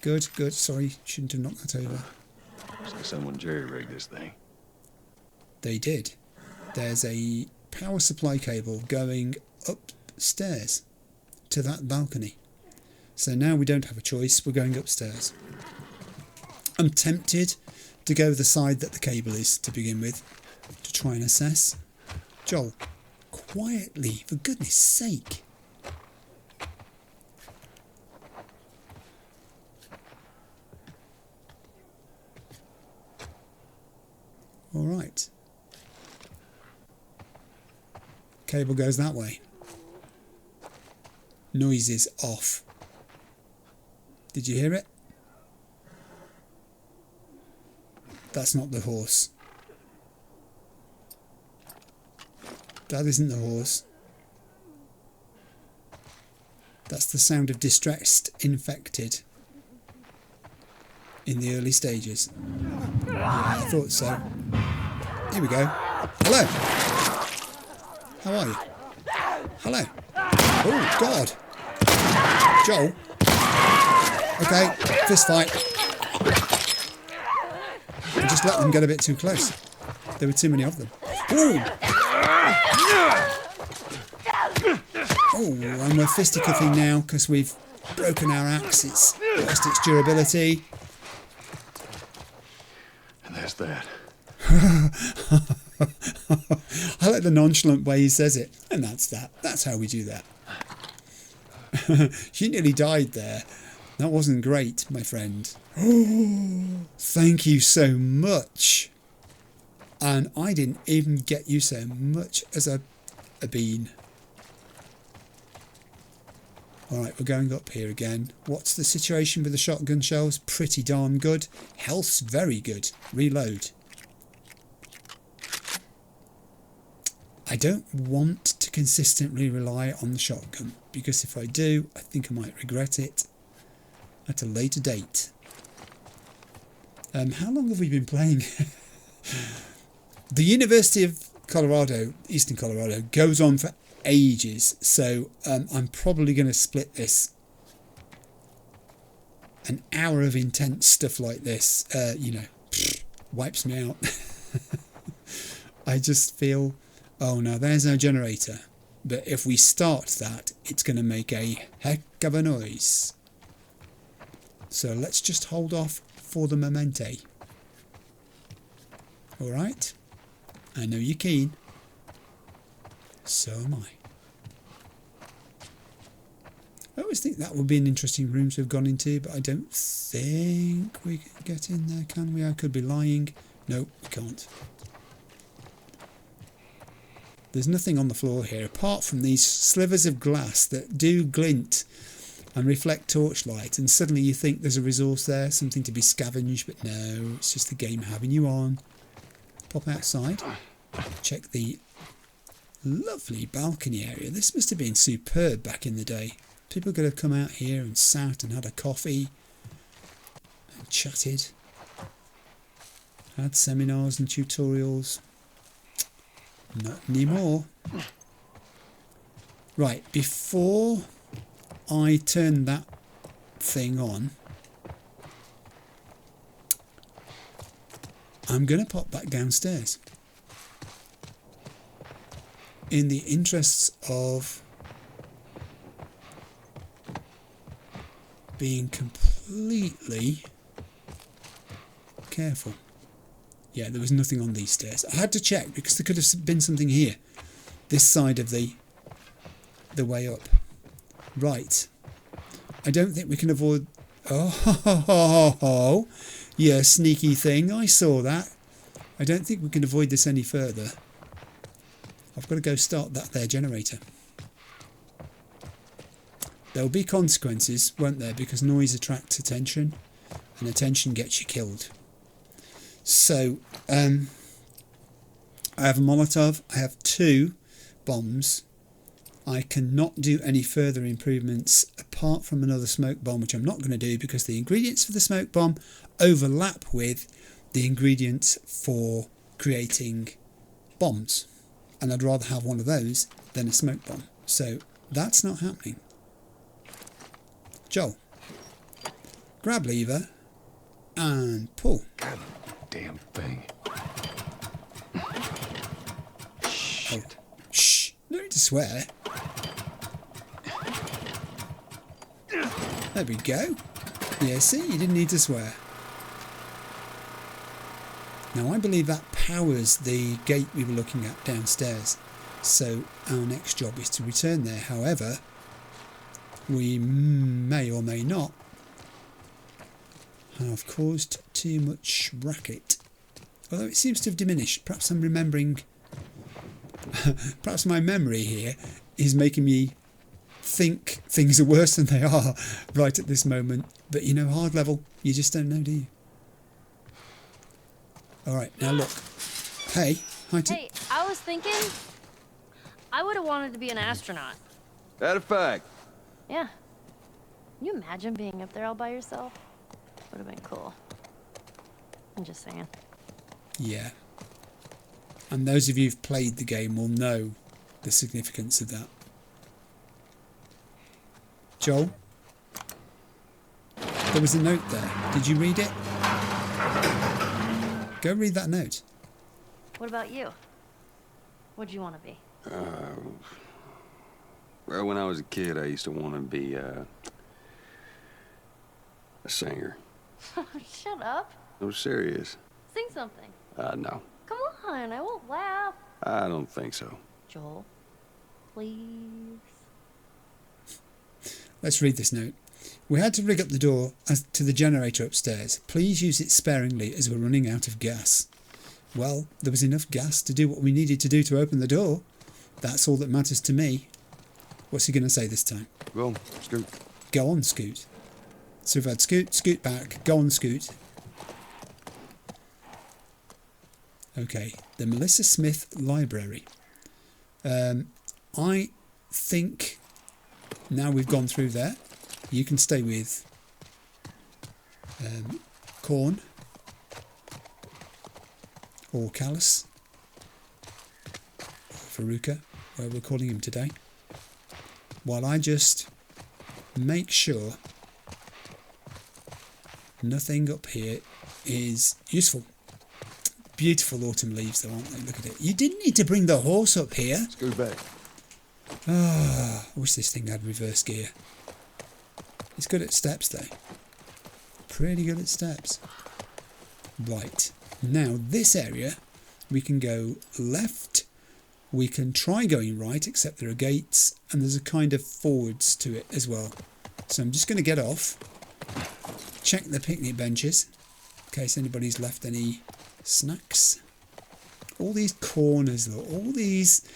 Good. Sorry, shouldn't have knocked that over. Looks like someone jerry-rigged this thing. They did. There's a power supply cable going upstairs to that balcony. So now we don't have a choice, we're going upstairs. I'm tempted to go the side that the cable is to begin with, to try and assess. Joel, quietly, for goodness sake. All right. Cable goes that way. Noise is off. Did you hear it? That's not the horse. That isn't the horse. That's the sound of distressed infected. in the early stages. Yeah, I thought so. Here we go. Hello. How are you? Hello. Oh, God. Joel. Okay, fist fight. I just let them get a bit too close. There were too many of them. Ooh. Oh, and we're fisticuffing now because we've broken our axe. It's lost its durability. And that's that. I like the nonchalant way he says it. And that's that. That's how we do that. She nearly died there. That wasn't great, my friend. Thank you so much. And I didn't even get you so much as a bean. Alright, we're going up here again. What's the situation with the shotgun shells? Pretty darn good. Health's very good. Reload. I don't want to consistently rely on the shotgun, because if I do, I think I might regret it at a later date. How long have we been playing? The University of Colorado, Eastern Colorado, goes on for ages, so I'm probably going to split this. An hour of intense stuff like this, wipes me out. I just feel, oh no, there's no generator. But if we start that, it's going to make a heck of a noise. So let's just hold off for the memento. Alright? I know you're keen. So am I. I always think that would be an interesting room to have gone into, but I don't think we can get in there, can we? I could be lying. No, we can't. There's nothing on the floor here apart from these slivers of glass that do glint and reflect torchlight, and suddenly you think there's a resource there, something to be scavenged, but no, it's just the game having you on. Pop outside, check the lovely balcony area. This must have been superb back in the day. People could have come out here and sat and had a coffee and chatted, had seminars and tutorials. Not anymore. Right, before I turn that thing on, I'm going to pop back downstairs. In the interests of being completely careful. Yeah, there was nothing on these stairs. I had to check because there could have been something here. This side of the way up. Right. I don't think we can avoid... Oh, yeah, sneaky thing. I saw that. I don't think we can avoid this any further. I've got to go start that there generator. There'll be consequences, won't there? Because noise attracts attention, and attention gets you killed. So, I have a Molotov. I have 2 bombs. I cannot do any further improvements apart from another smoke bomb, which I'm not going to do because the ingredients for the smoke bomb overlap with the ingredients for creating bombs. And I'd rather have one of those than a smoke bomb. So that's not happening. Joel, grab lever and pull. God damn thing. Shit. Oh, shh. No need to swear. There we go. Yeah, see, you didn't need to swear. Now, I believe that powers the gate we were looking at downstairs. So, our next job is to return there. However, we may or may not have caused too much racket. Although it seems to have diminished. Perhaps I'm remembering... Perhaps my memory here is making me think things are worse than they are right at this moment. But you know, hard level, you just don't know, do you? Alright, now look. Hey, Hey, I was thinking... I would have wanted to be an astronaut. That a fact? Yeah. Can you imagine being up there all by yourself? Would have been cool. I'm just saying. Yeah. And those of you who've played the game will know the significance of that. Joel? There was a note there. Did you read it? Go read that note. What about you? What'd you want to be? Well, when I was a kid, I used to want to be a singer. Shut up. No, serious. Sing something. No. Come on, I won't laugh. I don't think so. Joel, please. Let's read this note. We had to rig up the door to the generator upstairs. Please use it sparingly as we're running out of gas. Well, there was enough gas to do what we needed to do to open the door. That's all that matters to me. What's he going to say this time? Go, Scoot. Go on, Scoot. So we've had Scoot, Scoot back, go on, Scoot. Okay, the Melissa Smith Library. I think now we've gone through there, you can stay with Corn or Callus or Faruka, where we're calling him today, while I just make sure nothing up here is useful. Beautiful autumn leaves though, aren't they? Look at it. You didn't need to bring the horse up here. Scoot back. Ah, I wish this thing had reverse gear. It's good at steps though. Pretty good at steps. Right. Now this area, we can go left. We can try going right, except there are gates, and there's a kind of forwards to it as well. So I'm just going to get off. Check the picnic benches, in case anybody's left any snacks. All these corners though, all these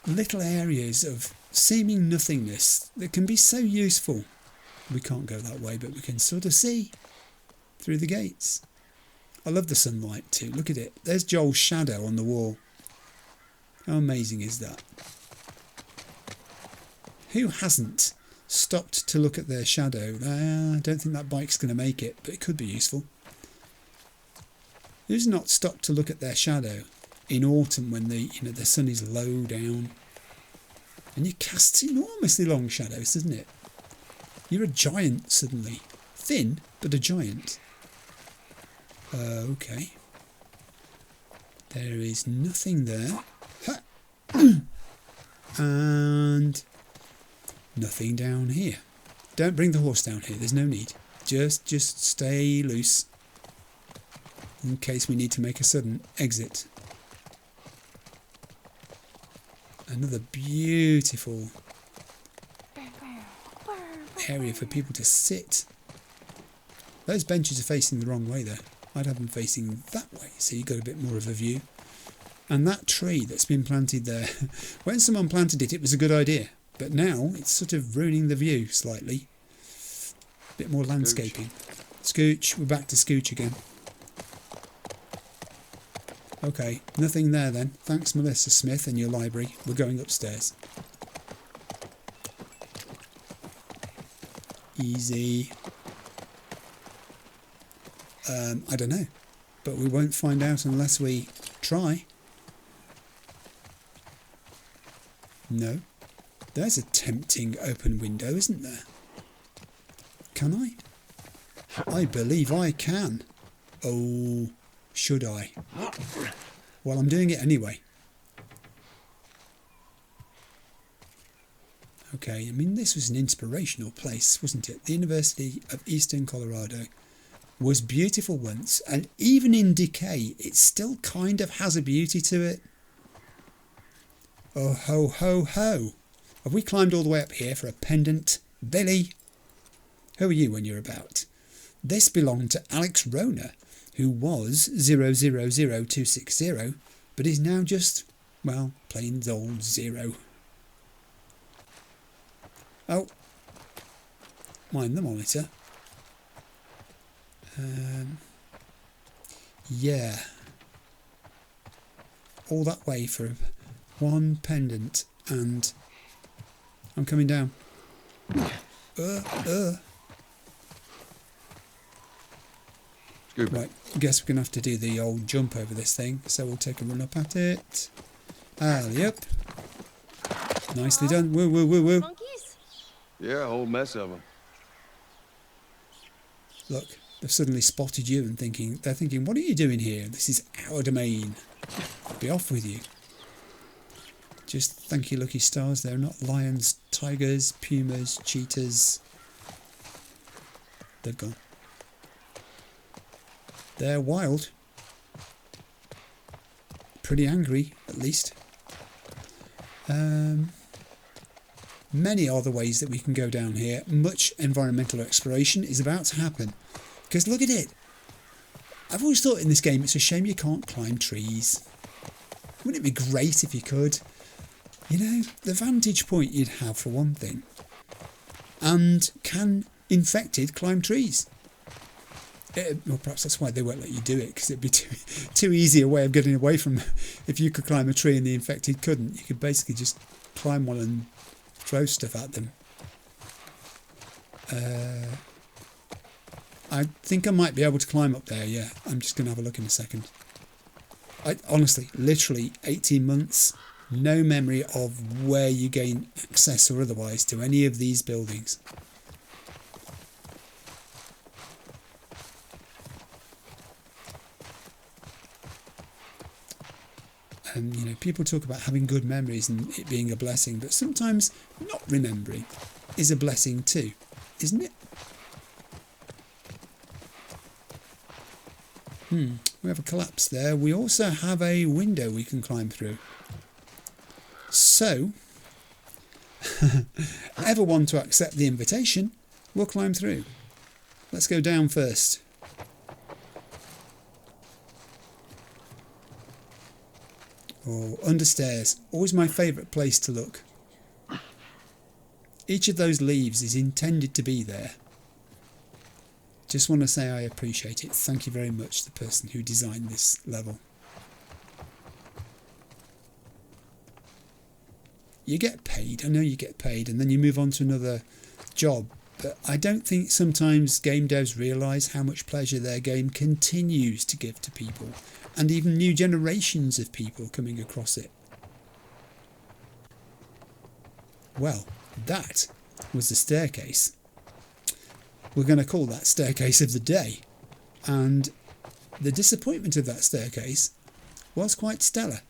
little areas of seeming nothingness that can be so useful. We can't go that way, but we can sort of see through the gates. I love the sunlight too. Look at it. There's Joel's shadow on the wall. How amazing is that? Who hasn't stopped to look at their shadow? I don't think that bike's going to make it, but it could be useful. Who's not stopped to look at their shadow in autumn when the sun is low down and you cast enormously long shadows, doesn't it? You're a giant suddenly. Thin, but a giant. Okay. There is nothing there. Ha! And nothing down here. Don't bring the horse down here. There's no need. Just stay loose in case we need to make a sudden exit. Another beautiful area for people to sit. Those benches are facing the wrong way though. I'd have them facing that way so you got a bit more of a view. And that tree that's been planted there, when someone planted it, it was a good idea. But now it's sort of ruining the view slightly. A bit more landscaping. Scooch, we're back to Scooch again. Okay, nothing there then. Thanks Melissa Smith and your library. We're going upstairs. Easy. I don't know. But we won't find out unless we try. No. There's a tempting open window, isn't there? Can I? I believe I can. Oh, should I? Well, I'm doing it anyway. Okay, I mean, this was an inspirational place, wasn't it? The University of Eastern Colorado was beautiful once, and even in decay, it still kind of has a beauty to it. Oh, ho, ho, ho. Have we climbed all the way up here for a pendant? Billy? Who are you when you're about? This belonged to Alex Rona, who was 000260, but is now just, well, plain old zero. Oh. Mind the monitor. Yeah. All that way for one pendant, and I'm coming down. Scoop it. Right, I guess we're going to have to do the old jump over this thing. So we'll take a run up at it. Alley up. Nicely done. Woo, woo, woo, woo. Monkeys? Yeah, a whole mess of them. Look, they've suddenly spotted you and they're thinking, what are you doing here? This is our domain. Be off with you. Just thank you, lucky stars. They're not lions, tigers, pumas, cheetahs. They've gone. They're wild. Pretty angry, at least. Many are the ways that we can go down here. Much environmental exploration is about to happen. Because look at it. I've always thought in this game it's a shame you can't climb trees. Wouldn't it be great if you could? You know, the vantage point you'd have for one thing. And can infected climb trees? Well, perhaps that's why they won't let you do it, because it'd be too easy a way of getting away from. If you could climb a tree and the infected couldn't, you could basically just climb one and throw stuff at them. I think I might be able to climb up there, yeah. I'm just going to have a look in a second. I honestly, literally 18 months, no memory of where you gain access or otherwise to any of these buildings. And, you know, people talk about having good memories and it being a blessing, but sometimes not remembering is a blessing too, isn't it? We have a collapse there. We also have a window we can climb through. So, ever want to accept the invitation, we'll climb through. Let's go down first. Oh, understairs. Always my favourite place to look. Each of those leaves is intended to be there. Just want to say I appreciate it. Thank you very much, the person who designed this level. You get paid. I know you get paid, and then you move on to another job. But I don't think sometimes game devs realise how much pleasure their game continues to give to people, and even new generations of people coming across it. Well, that was the staircase. We're going to call that staircase of the day. And the disappointment of that staircase was quite stellar.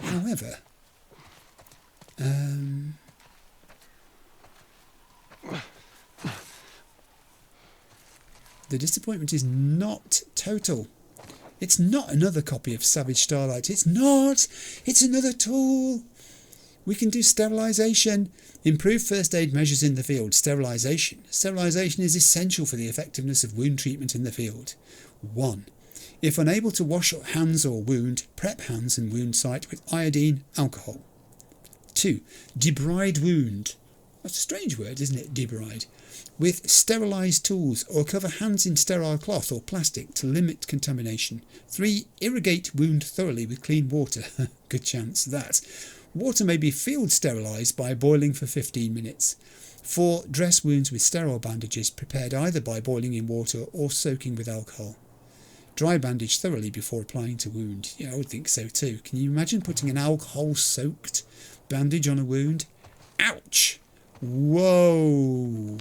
However, the disappointment is not total. It's not another copy of Savage Starlight. It's not. It's another tool. We can do sterilisation. Improve first aid measures in the field. Sterilisation. Sterilisation is essential for the effectiveness of wound treatment in the field. 1. If unable to wash your hands or wound, prep hands and wound site with iodine, alcohol. 2. Debride wound. That's a strange word, isn't it? Debride. With sterilised tools, or cover hands in sterile cloth or plastic to limit contamination. 3. Irrigate wound thoroughly with clean water. Good chance that. Water may be field sterilised by boiling for 15 minutes. 4. Dress wounds with sterile bandages prepared either by boiling in water or soaking with alcohol. Dry bandage thoroughly before applying to wound. Yeah, I would think so too. Can you imagine putting an alcohol-soaked bandage on a wound? Ouch! Whoa!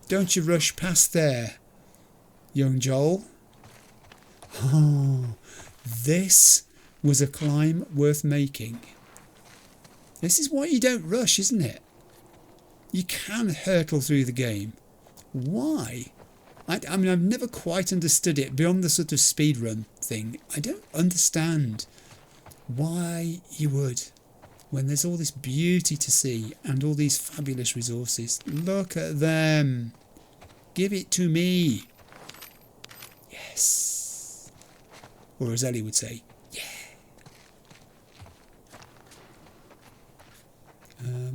Don't you rush past there, young Joel. Oh, this was a climb worth making. This is why you don't rush, isn't it? You can hurtle through the game. Why? I mean, I've never quite understood it beyond the sort of speedrun thing. I don't understand why you would, when there's all this beauty to see and all these fabulous resources. Look at them. Give it to me. Yes. Or as Ellie would say, yeah.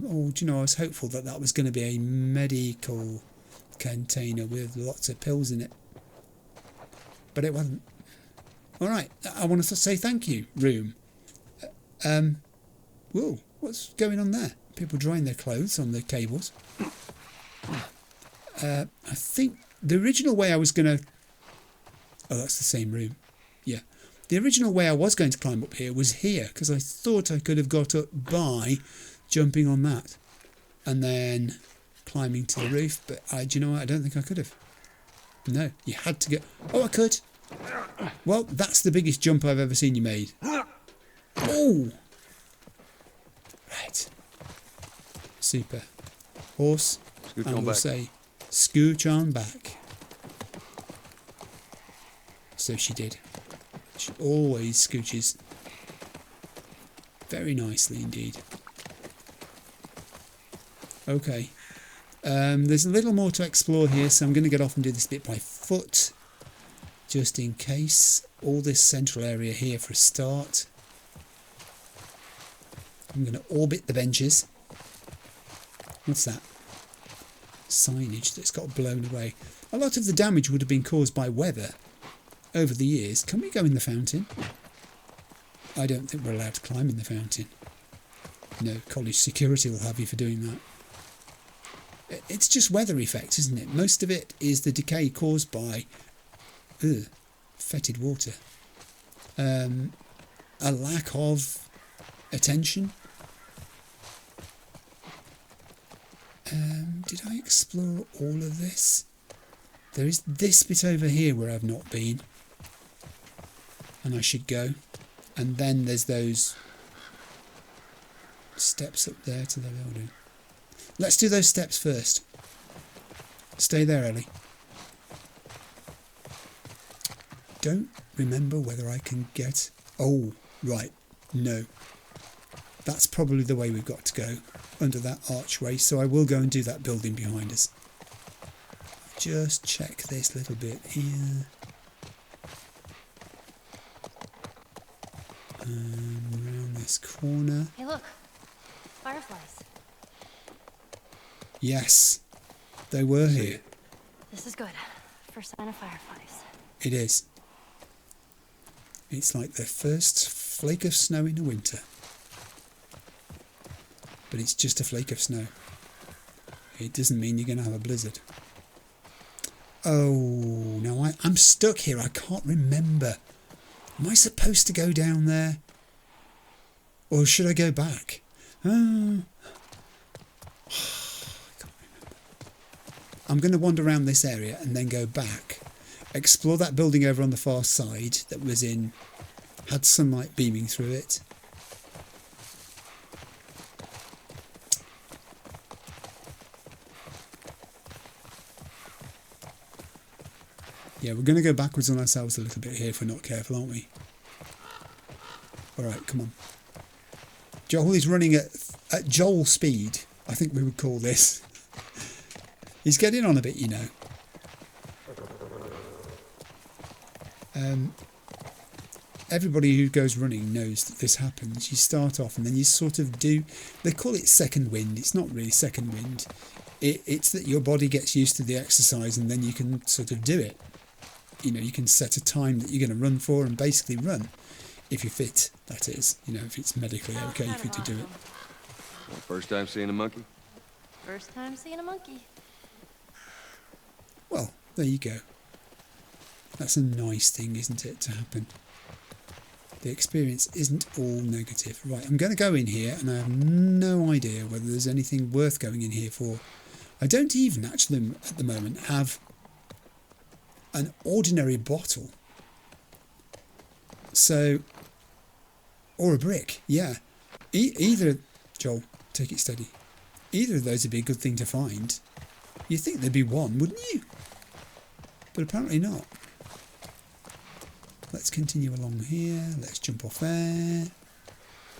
Oh, do you know, I was hopeful that that was going to be a medical container with lots of pills in it. But it wasn't. Alright, I want to say thank you, room. Whoa, what's going on there? People drying their clothes on the cables. I think the original way I was going to Oh, that's the same room. Yeah. The original way I was going to climb up here was here, because I thought I could have got up by jumping on that and then climbing to the roof, but do you know what? I don't think I could have. No, you had to get... Oh, I could. Well, that's the biggest jump I've ever seen you made. Oh! Right. Super. Horse. Scooch And on we'll back. say, scooch on back. So she did. She always scooches. Very nicely indeed. Okay. There's a little more to explore here, so I'm going to get off and do this bit by foot. Just in case. All this central area here for a start. I'm going to orbit the benches. What's that? Signage that's got blown away. A lot of the damage would have been caused by weather over the years. Can we go in the fountain? I don't think we're allowed to climb in the fountain. No, college security will have you for doing that. It's just weather effect, isn't it? Most of it is the decay caused by fetid water. A lack of attention. Did I explore all of this? There is this bit over here where I've not been. And I should go. And then there's those steps up there to the building. Let's do those steps first. Stay there, Ellie. Don't remember whether I can get... Oh, right. No. That's probably the way we've got to go. Under that archway. So I will go and do that building behind us. Just check this little bit here. Around this corner. Hey, look. Fireflies. Yes, they were here. This is good. First sign of fireflies. It is. It's like the first flake of snow in the winter. But it's just a flake of snow. It doesn't mean you're going to have a blizzard. Oh, no, I'm stuck here. I can't remember. Am I supposed to go down there? Or should I go back? I'm going to wander around this area and then go back. Explore that building over on the far side that was had sunlight beaming through it. Yeah, we're going to go backwards on ourselves a little bit here if we're not careful, aren't we? Alright, come on. Joel is running at Joel speed, I think we would call this. He's getting on a bit, you know. Everybody who goes running knows that this happens. You start off and then you sort of do... They call it second wind. It's not really second wind. It's that your body gets used to the exercise and then you can sort of do it. You know, you can set a time that you're going to run for and basically run. If you're fit, that is. You know, if it's medically okay for you to do it. First time seeing a monkey? First time seeing a monkey. Well, there you go. That's a nice thing, isn't it, to happen? The experience isn't all negative. Right, I'm going to go in here and I have no idea whether there's anything worth going in here for. I don't even actually, at the moment, have an ordinary bottle. So, or a brick, yeah. Either, Joel, take it steady. Either of those would be a good thing to find. You'd think there'd be one, wouldn't you? But apparently not. Let's continue along here. Let's jump off there.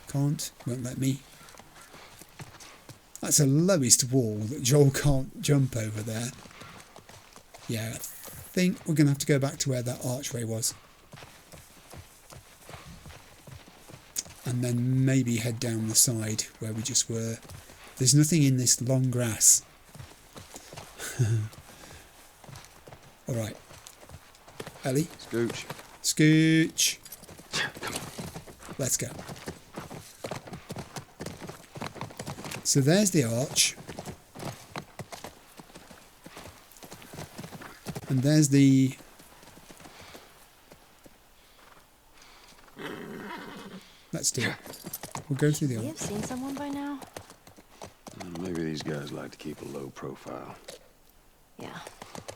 Can't. Won't let me. That's the lowest wall that Joel can't jump over there. Yeah, I think we're going to have to go back to where that archway was. And then maybe head down the side where we just were. There's nothing in this long grass. Alright. Ellie? Scooch. Scooch. Let's go. So there's the arch. And there's the do it. We'll go through the We order. have seen someone by now? Maybe these guys like to keep a low profile. Yeah,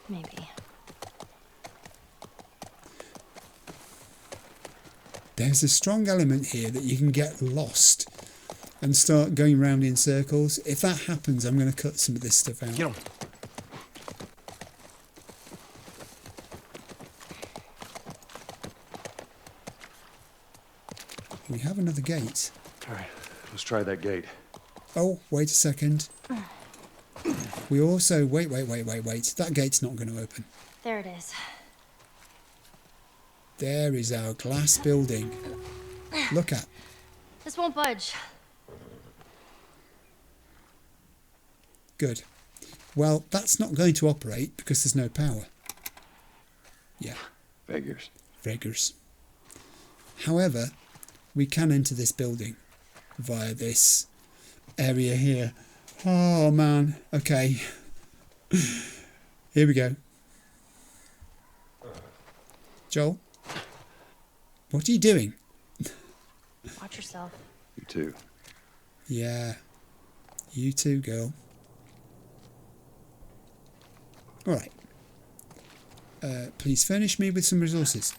maybe. There's a strong element here that you can get lost and start going round in circles. If that happens, I'm going to cut some of this stuff out. Get 'em. We have another gate. All right, let's try that gate. Oh, wait a second. We also... Wait. That gate's not going to open. There it is. There is our glass building. Look at. This won't budge. Good. Well, that's not going to operate because there's no power. Yeah, Figures. figures. However, we can enter this building via this area here. Oh, man. Okay. Here we go. Joel? What are you doing? Watch yourself. You too. Yeah. You too, girl. Alright. Please furnish me with some resources.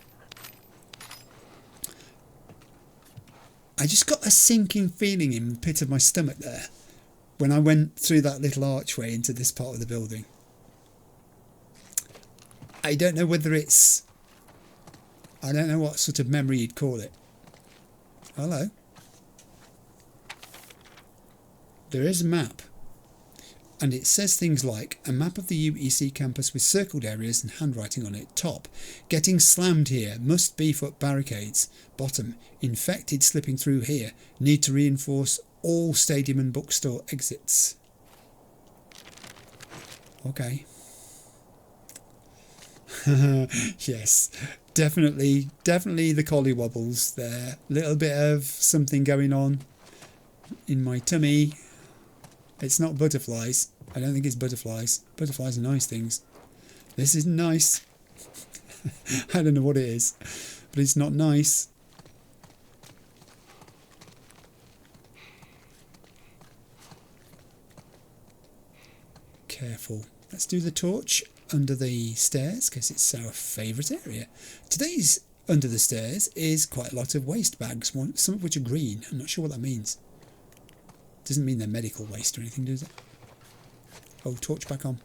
I just got a sinking feeling in the pit of my stomach there when I went through that little archway into this part of the building. I don't know whether it's... I don't know what sort of memory you'd call it. Hello. There is a map. And it says things like, a map of the UEC campus with circled areas and handwriting on it. Top, getting slammed here, must beef up barricades. Bottom, infected slipping through here, need to reinforce all stadium and bookstore exits. Okay. Yes, definitely the collie wobbles there. Little bit of something going on in my tummy. It's not butterflies. I don't think it's butterflies. Butterflies are nice things. This is nice. I don't know what it is, but it's not nice. Careful. Let's do the torch under the stairs because it's our favourite area. Today's under the stairs is quite a lot of waste bags, some of which are green. I'm not sure what that means. Doesn't mean they're medical waste or anything, does it? Oh, torch back on.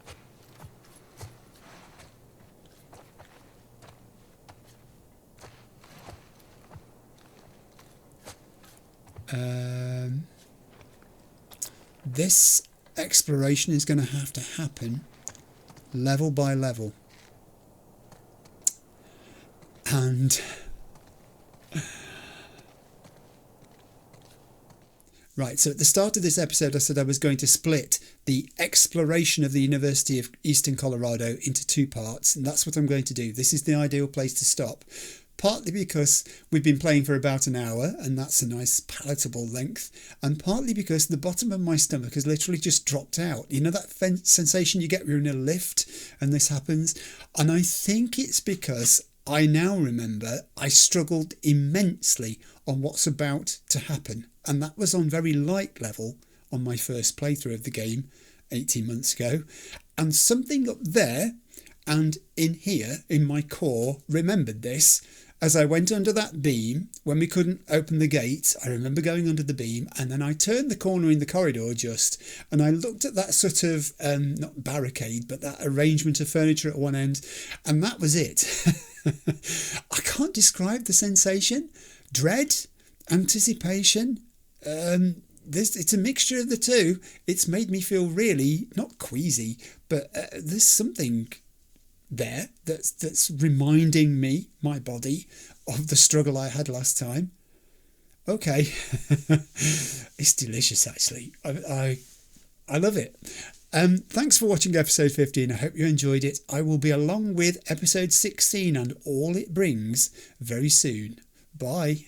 This exploration is going to have to happen level by level. And... Right, so at the start of this episode I said I was going to split the exploration of the University of Eastern Colorado into two parts, and that's what I'm going to do. This is the ideal place to stop. Partly because we've been playing for about an hour, and that's a nice palatable length, and partly because the bottom of my stomach has literally just dropped out. You know that sensation you get when you're in a lift and this happens? And I think it's because I now remember I struggled immensely on what's about to happen. And that was on very light level on my first playthrough of the game 18 months ago. And something up there and in here, in my core, remembered this. As I went under that beam, when we couldn't open the gate, I remember going under the beam, and then I turned the corner in the corridor just, and I looked at that sort of, not barricade, but that arrangement of furniture at one end, and that was it. I can't describe the sensation. Dread, anticipation, it's a mixture of the two. It's made me feel really, not queasy, but there's something there that's reminding me, my body, of the struggle I had last time. Okay. It's delicious, actually. I love it. Thanks for watching episode 15. I hope you enjoyed it. I will be along with episode 16 and all it brings very soon. Bye.